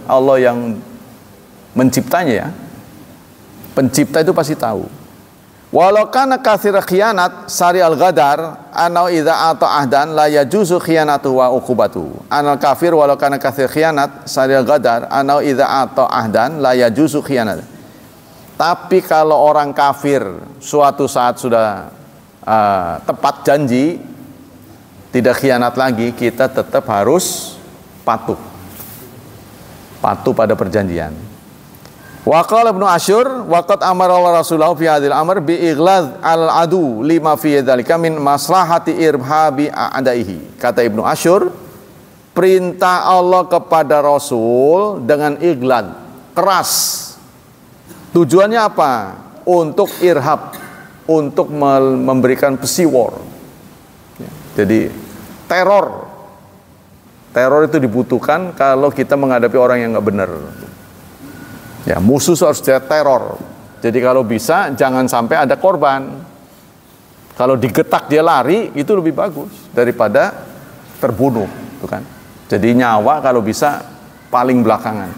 Allah yang menciptanya ya. Pencipta itu pasti tahu. Walau kana katsir khianat sari al-ghadar anau idza ata ahdan la yajuzu khianatu wa uqubatu. Anal kafir walau kana katsir khianat sari al-ghadar anau idza ata ahdan la yajuzu khianat. Tapi kalau orang kafir suatu saat sudah tepat janji, tidak khianat lagi, kita tetap harus patuh pada perjanjian. Wa qala Ibnu Asyur waqad amara Rasulullah fi hadzal amr bi ighlaz al-adu lima fi dzalika min maslahati irhabi a'daihi. Kata Ibnu Asyur, perintah Allah kepada Rasul dengan ighlaz, keras, Tujuannya apa? Untuk irhab, untuk memberikan pesiwar. Jadi teror itu dibutuhkan kalau kita menghadapi orang yang nggak benar. Ya, musuh harus dia teror. Jadi kalau bisa jangan sampai ada korban. Kalau digetak dia lari, itu lebih bagus daripada terbunuh, gitu kan? Jadi nyawa kalau bisa paling belakangan.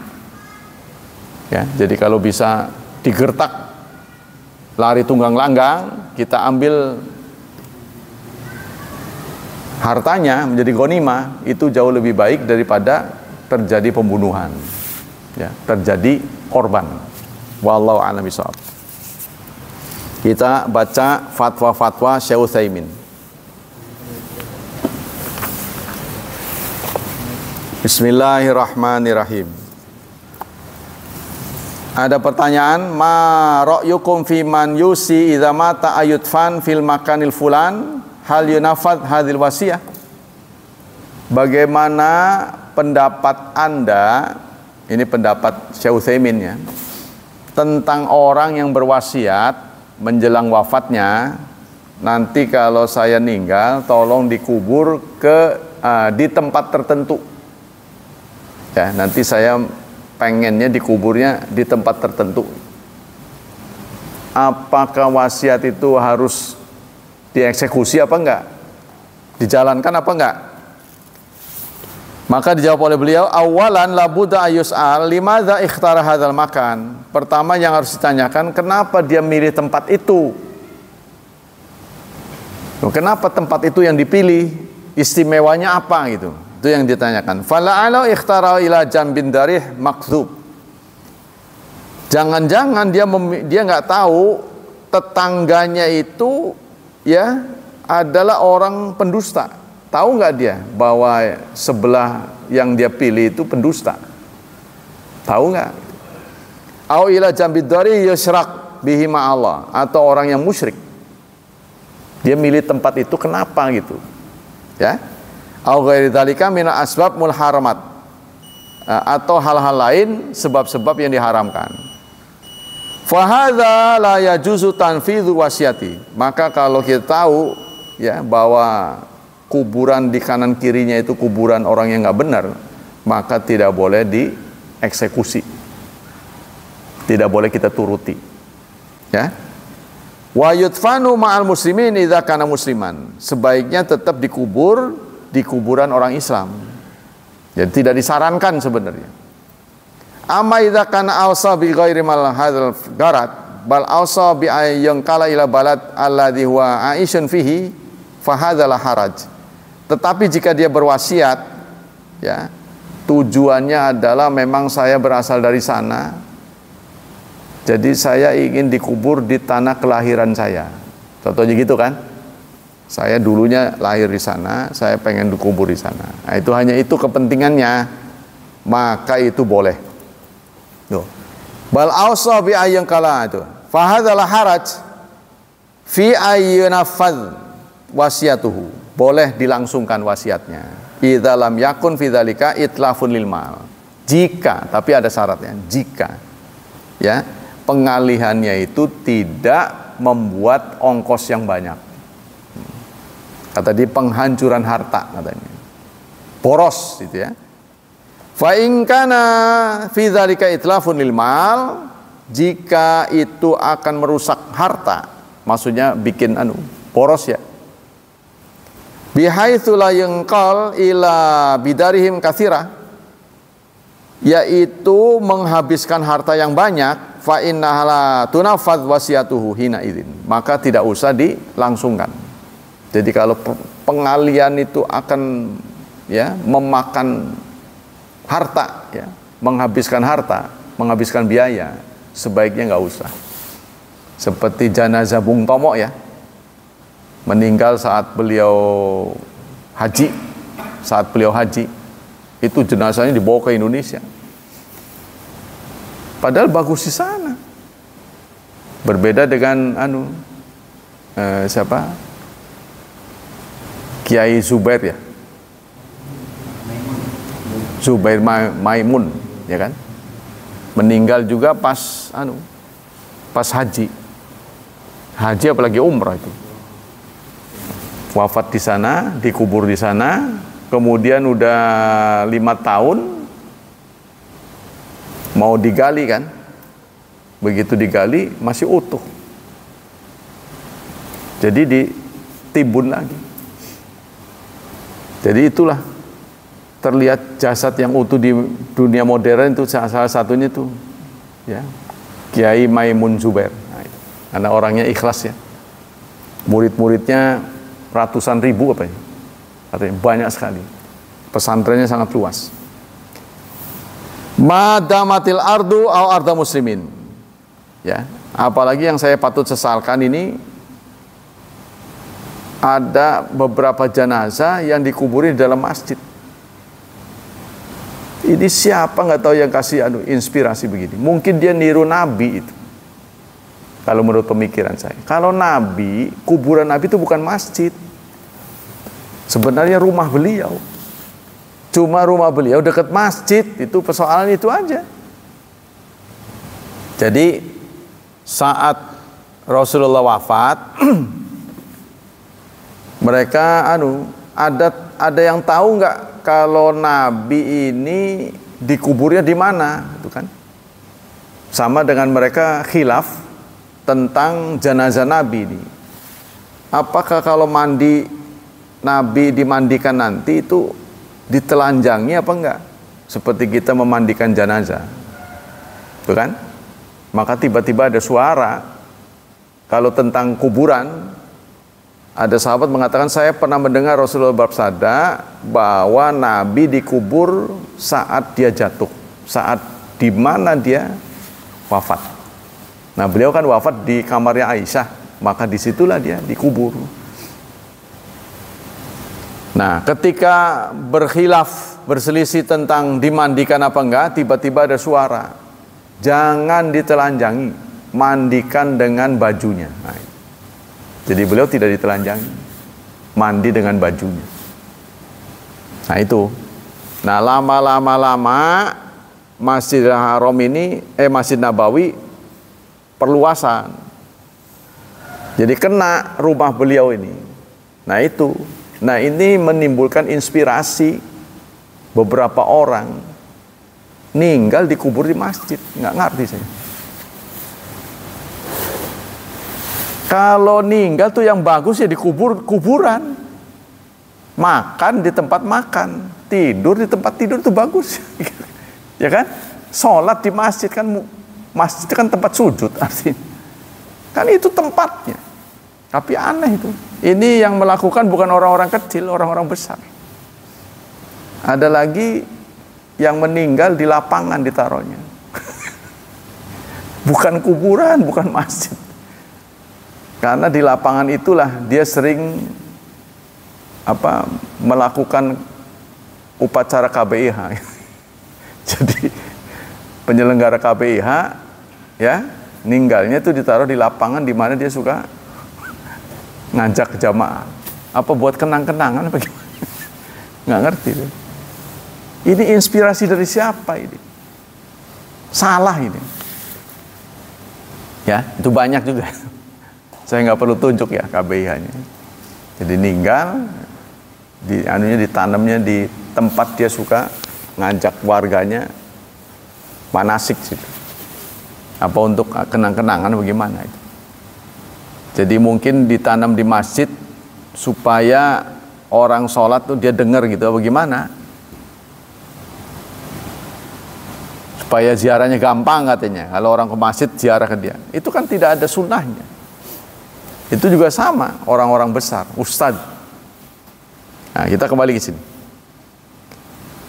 Ya, jadi kalau bisa digertak lari tunggang langgang, kita ambil hartanya menjadi ghanimah, itu jauh lebih baik daripada terjadi pembunuhan. Ya, terjadi korban. Wallahu a'lam bishawab. Kita baca fatwa-fatwa Syekh Utsaimin. Bismillahirrahmanirrahim. Ada pertanyaan, ma ra'yukum fi man yusi idza mata ayutfan fil makanil fulan hal yunafad hadhil wasiyah? Bagaimana pendapat Anda, ini pendapat Syekh Utsaimin ya, tentang orang yang berwasiat menjelang wafatnya, nanti kalau saya meninggal tolong dikubur di tempat tertentu. Ya, nanti saya pengennya dikuburnya di tempat tertentu. Apakah wasiat itu harus dieksekusi apa enggak? Dijalankan apa enggak? Maka dijawab oleh beliau, awalan la budda yus'al limadza ikhtara hadzal makan. Pertama yang harus ditanyakan, kenapa dia milih tempat itu? Kenapa tempat itu yang dipilih? Istimewanya apa gitu? Itu yang ditanyakan. Fala'ala ikhtara ila jambin darih makdzub. Jangan-jangan dia nggak tahu tetangganya itu ya adalah orang pendusta. Tahu nggak dia bahwa sebelah yang dia pilih itu pendusta? Tahu nggak? Au ila jambid dari yusyrak bihi ma'allah, atau orang yang musyrik. Dia milih tempat itu kenapa gitu? Ya? Au ghairi dzalika min asbab mulharamat, atau hal-hal lain sebab-sebab yang diharamkan. Fa hadza la yajuzu tanfidhu wasiyati. Maka kalau kita tahu ya bahwa kuburan di kanan kirinya itu kuburan orang yang nggak benar, maka tidak boleh dieksekusi, tidak boleh kita turuti. Ya, wa yudfanu ma'al muslimin idza kana musliman. Sebaiknya tetap dikubur di kuburan orang Islam. Jadi tidak disarankan sebenarnya. Amma idza kana awsa bi ghairi mal hadzal garat bal awsa bi ayyan kala ila balad alladhi huwa aishun fihi fa hadzal haraj. Tetapi jika dia berwasiat, ya, tujuannya adalah memang saya berasal dari sana, jadi saya ingin dikubur di tanah kelahiran saya. Contohnya gitu kan? Saya dulunya lahir di sana, saya pengen dikubur di sana. Nah, itu hanya itu kepentingannya, maka itu boleh. Tuh. Bal ausa bi ayyan kala itu. Fa hadzal haraj fi ayyunafadz wasiatuhu. Boleh dilangsungkan wasiatnya. Idza lam yakun fi dzalika itlafun lil mal. Jika, tapi ada syaratnya, jika ya, pengalihannya itu tidak membuat ongkos yang banyak. Kata dia penghancuran harta katanya. Boros gitu ya. Fa in kana fi dzalika itlafun lil mal, jika itu akan merusak harta, maksudnya bikin boros ya. Bihaitsu la yanqal ila bidarihim katsira, yaitu menghabiskan harta yang banyak, fa innaha tunafadz wasiatuhu hina idzin, maka tidak usah dilangsungkan. Jadi kalau pengalian itu akan ya memakan harta ya, menghabiskan biaya, sebaiknya nggak usah. Seperti jenazah Bung Tomo ya, meninggal saat beliau haji, itu jenazahnya dibawa ke Indonesia. Padahal bagus di sana. Berbeda dengan siapa? Kiai Zubair ya. Zubair Maimun, ya kan? Meninggal juga pas pas haji. Haji apalagi umrah itu. Wafat di sana, dikubur di sana, kemudian udah 5 tahun mau digali kan. Begitu digali masih utuh. Jadi ditimbun lagi. Jadi itulah terlihat jasad yang utuh di dunia modern itu salah satunya itu ya Kiai Maimun Zubair. Nah, karena orangnya ikhlas ya. Murid-muridnya ratusan ribu apa ya? Artinya banyak sekali. Pesantrennya sangat luas. Madamatil ardu au arda muslimin. Ya, apalagi yang saya patut sesalkan ini ada beberapa jenazah yang dikuburi di dalam masjid. Ini siapa nggak tahu yang kasih inspirasi begini. Mungkin dia niru Nabi itu. Kalau menurut pemikiran saya. Kalau Nabi, kuburan Nabi itu bukan masjid. Sebenarnya rumah beliau. Cuma rumah beliau dekat masjid. Itu persoalan itu aja. Jadi saat Rasulullah wafat, mereka ada yang tahu nggak kalau Nabi ini dikuburnya di mana, itu kan? Sama dengan mereka khilaf tentang jenazah Nabi ini. Apakah kalau mandi Nabi dimandikan nanti itu ditelanjangi apa enggak? Seperti kita memandikan jenazah, itu kan? Maka tiba-tiba ada suara kalau tentang kuburan. Ada sahabat mengatakan, saya pernah mendengar Rasulullah bersabda bahwa Nabi dikubur saat dia jatuh, saat di mana dia wafat. Nah, beliau kan wafat di kamarnya Aisyah, maka disitulah dia dikubur. Nah, ketika berkhilaf, berselisih tentang dimandikan apa enggak, tiba-tiba ada suara, jangan ditelanjangi, mandikan dengan bajunya. Nah, jadi beliau tidak ditelanjangi, mandi dengan bajunya. Nah itu. Nah lama-lama Masjidil Haram ini, Masjid Nabawi perluasan. Jadi kena rumah beliau ini. Nah itu. Nah ini menimbulkan inspirasi beberapa orang ninggal dikubur di masjid. Nggak ngerti saya. Kalau ninggal tuh yang bagus ya dikubur kuburan, makan di tempat makan, tidur di tempat tidur itu bagus, ya kan? Sholat di masjid kan, masjid kan tempat sujud artinya, kan itu tempatnya. Tapi aneh itu. Ini yang melakukan bukan orang-orang kecil, orang-orang besar. Ada lagi yang meninggal di lapangan ditaruhnya, bukan kuburan, bukan masjid. Karena di lapangan itulah dia sering melakukan upacara KBIH. Jadi penyelenggara KBIH ya ninggalnya itu ditaruh di lapangan di mana dia suka ngajak jamaah. Apa buat kenang-kenangan apa gimana? Nggak ngerti tuh. Ini inspirasi dari siapa ini? Salah ini. Ya, itu banyak juga. Saya nggak perlu tunjuk ya KBIH-nya. Jadi ninggal, ditanamnya di tempat dia suka, ngajak warganya manasik situ. Apa untuk kenang-kenangan bagaimana itu? Jadi mungkin ditanam di masjid supaya orang sholat tuh dia dengar gitu, bagaimana? Supaya ziarahnya gampang katanya. Kalau orang ke masjid ziarah ke dia, itu kan tidak ada sunnahnya. Itu juga sama orang-orang besar, ustadz. Nah, kita kembali ke sini.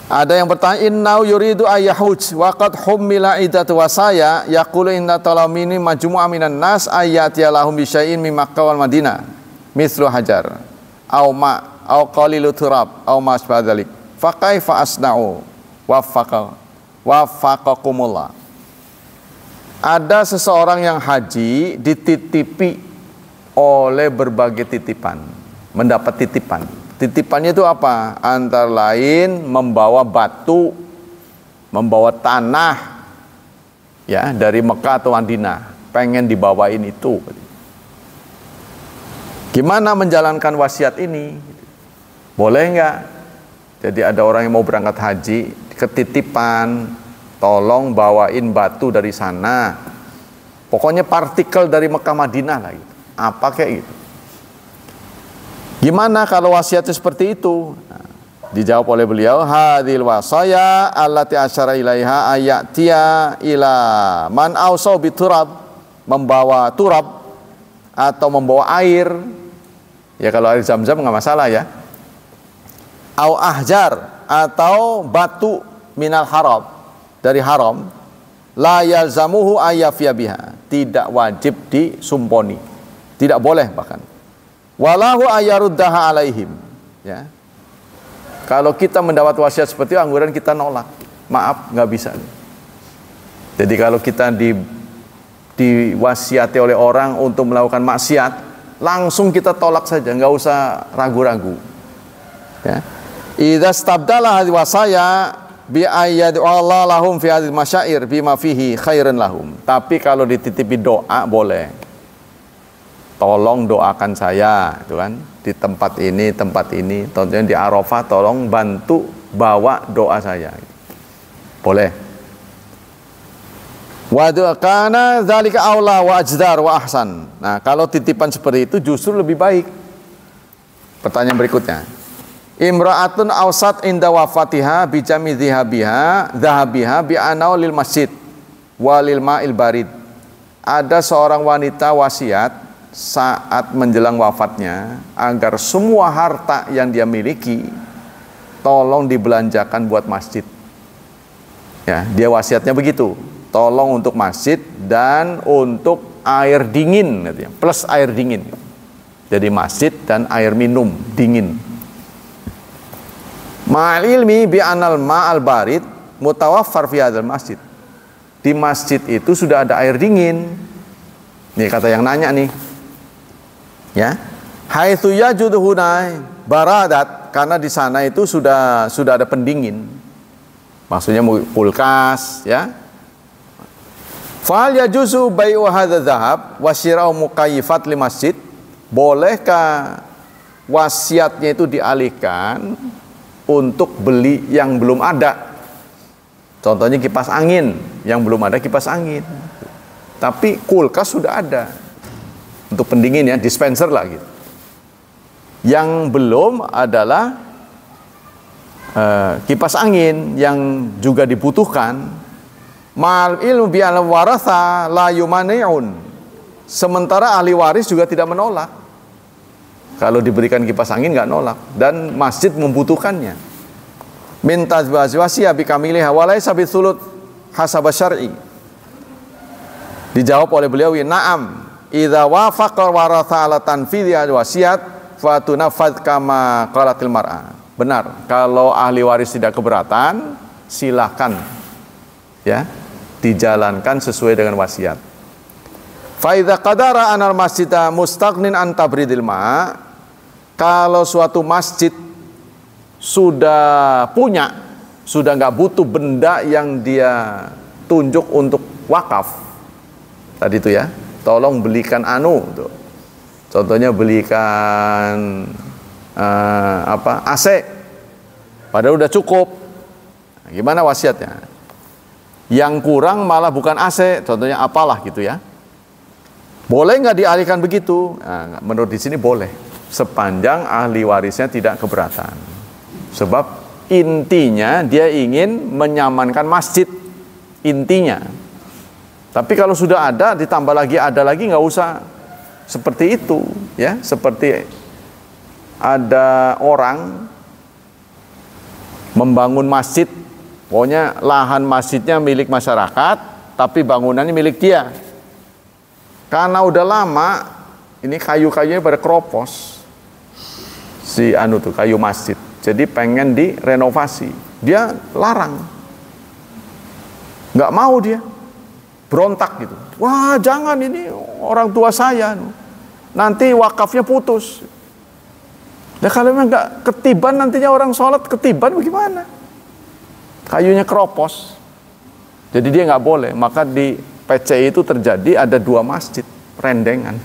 Ada yang bertanya, innau yuridu ayyahuj wa qad hummila idatu wasaya yaqulu inna talamini majmu'a minan nas ayatiya lahum bi syai'in min Makkah wal Madinah mithlu hajar aw ma aw qalilu turab aw ma asbadalik fa kaifa asna'u waffaqakumullah. Ada seseorang yang haji dititipi oleh berbagai titipan, mendapat titipan. Titipannya itu apa? Antara lain membawa batu, membawa tanah ya dari Mekah atau Madinah. pengen dibawain itu. Gimana menjalankan wasiat ini? Boleh nggak? Jadi ada orang yang mau berangkat haji, ketitipan, tolong bawain batu dari sana. Pokoknya partikel dari Mekah Madinah lah gitu. Apa kayak gitu. Gimana kalau wasiatnya seperti itu? Nah, dijawab oleh beliau, hadil wasaya allati asyara ilaiha ayatia ila man ausau biturab, membawa turab atau membawa air. Ya kalau air Zam-Zam nggak masalah ya. Au ahjar, atau batu minal haram, dari haram, la yalzamuhu ayyafiya biha, tidak wajib disumponi, tidak boleh bahkan. Walahu ayyaruddaha alaihim, ya. Kalau kita mendapat wasiat seperti itu, angguran kita nolak, maaf nggak bisa. Jadi kalau kita diwasiati oleh orang untuk melakukan maksiat, langsung kita tolak saja, nggak usah ragu-ragu. Ya. Idza stabdala hadhihi wasaya bi ayyad Allah lahum fi hadhihi masyair bima fihi khairan lahum. Tapi kalau dititipi doa boleh. Tolong doakan saya, itu kan, di tempat ini, contohnya di Arafah, tolong bantu bawa doa saya. Boleh. Wa kana dzalika aula wa ajdar wa ahsan. Nah, kalau titipan seperti itu justru lebih baik. Pertanyaan berikutnya. Imra'atun awsat inda wafatiha bijami dhahabiha bi anau lil masjid walil ma'il barid. Ada seorang wanita wasiat saat menjelang wafatnya agar semua harta yang dia miliki tolong dibelanjakan buat masjid. Ya, dia wasiatnya begitu. Tolong untuk masjid dan untuk air dingin, plus air dingin. Jadi masjid dan air minum dingin. Ma'al ilmi bi anal ma'al barid mutawaffar fi hadzal masjid. Di masjid itu sudah ada air dingin. Nih kata yang nanya nih. Ya. Haitsu yajudu hunai baradat, karena di sana itu sudah ada pendingin. Maksudnya kulkas, ya. Fal yajuzu bai'u hadzal dzahab wa syira'u mukayyifat li masjid. Bolehkah wasiatnya itu dialihkan untuk beli yang belum ada? Contohnya kipas angin, yang belum ada kipas angin, tapi kulkas sudah ada untuk pendingin, ya, dispenser lah gitu. Yang belum adalah kipas angin yang juga dibutuhkan. Mal ilmu bi al waratha la yumani'un. Sementara ahli waris juga tidak menolak. Kalau diberikan kipas angin nggak nolak, dan masjid membutuhkannya. Minta wasiya bi kamiliha wa laysa bi thuluth hasab syar'i. Dijawab oleh beliau, na'am, idza wafaqa waratha ala tanfidhi wasiat fa tunaffadz kama qalatil mar'a. Benar, kalau ahli waris tidak keberatan, silakan, ya, dijalankan sesuai dengan wasiat. Fa idza qadara anal masjida mustaghnin an tabridil ma', kalau suatu masjid sudah punya, sudah nggak butuh benda yang dia tunjuk untuk wakaf tadi itu, ya, tolong belikan tuh. Contohnya belikan AC, padahal udah cukup. Nah, gimana wasiatnya? Yang kurang malah bukan AC, contohnya apalah gitu, ya. Boleh nggak dialihkan begitu? Nah, menurut di sini boleh, sepanjang ahli warisnya tidak keberatan. Sebab intinya dia ingin menyamankan masjid, intinya. Tapi kalau sudah ada, ditambah lagi ada lagi, nggak usah seperti itu, ya. Seperti ada orang membangun masjid, pokoknya lahan masjidnya milik masyarakat, tapi bangunannya milik dia. Karena udah lama, ini kayu-kayunya pada keropos, si kayu masjid. Jadi pengen direnovasi, dia larang, nggak mau, dia berontak gitu. Wah, jangan, ini orang tua saya, nanti wakafnya putus. Nah, kalau memang nggak ketiban, nantinya orang sholat ketiban bagaimana? Kayunya keropos. Jadi dia nggak boleh. Maka di PCI itu terjadi ada 2 masjid rendengan.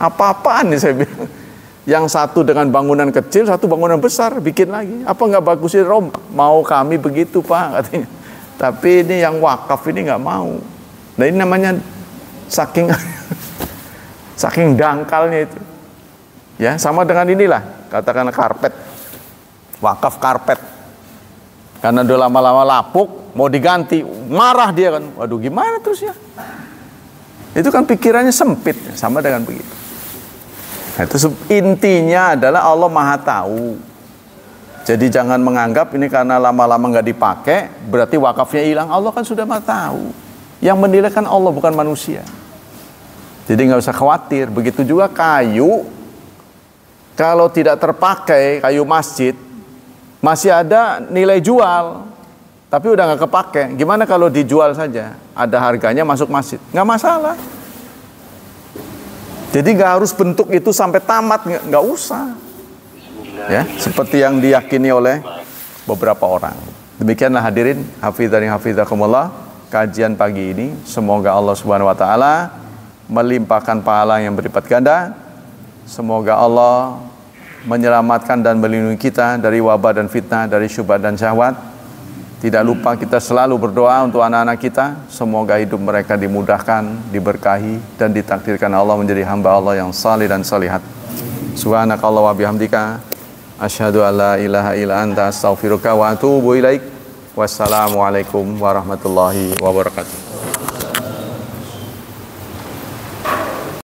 Apa-apaan nih saya bilang. Yang satu dengan bangunan kecil, satu bangunan besar, bikin lagi. Apa nggak bagus sih Rom? Mau kami begitu Pak katanya. Tapi ini yang wakaf ini nggak mau. Nah ini namanya saking saking dangkalnya itu. Ya sama dengan inilah, katakanlah karpet, wakaf karpet. Karena udah lama-lama lapuk, mau diganti, marah dia kan. Waduh gimana terus ya? Itu kan pikirannya sempit, sama dengan begitu. Nah, itu intinya adalah Allah Maha Tahu. Jadi jangan menganggap ini karena lama-lama nggak dipakai berarti wakafnya hilang. Allah kan sudah Maha Tahu. Yang menilai kan Allah bukan manusia. Jadi nggak usah khawatir. Begitu juga kayu, kalau tidak terpakai kayu masjid masih ada nilai jual, tapi udah nggak kepake. Gimana kalau dijual saja? Ada harganya masuk masjid, nggak masalah. Jadi nggak harus bentuk itu sampai tamat, nggak usah. Ya, seperti yang diyakini oleh beberapa orang. Demikianlah hadirin, hafizani hafizakumullah, kajian pagi ini. Semoga Allah Subhanahu wa taala melimpahkan pahala yang berlipat ganda. Semoga Allah menyelamatkan dan melindungi kita dari wabah dan fitnah, dari syubhat dan syahwat. Tidak lupa kita selalu berdoa untuk anak-anak kita. Semoga hidup mereka dimudahkan, diberkahi, dan ditakdirkan Allah menjadi hamba Allah yang salih dan salihat. Subhanakallah wa bihamdika, asyhadu an la ilaha illa anta, astaghfiruka wa atubu ilaik. Wassalamualaikum warahmatullahi wabarakatuh.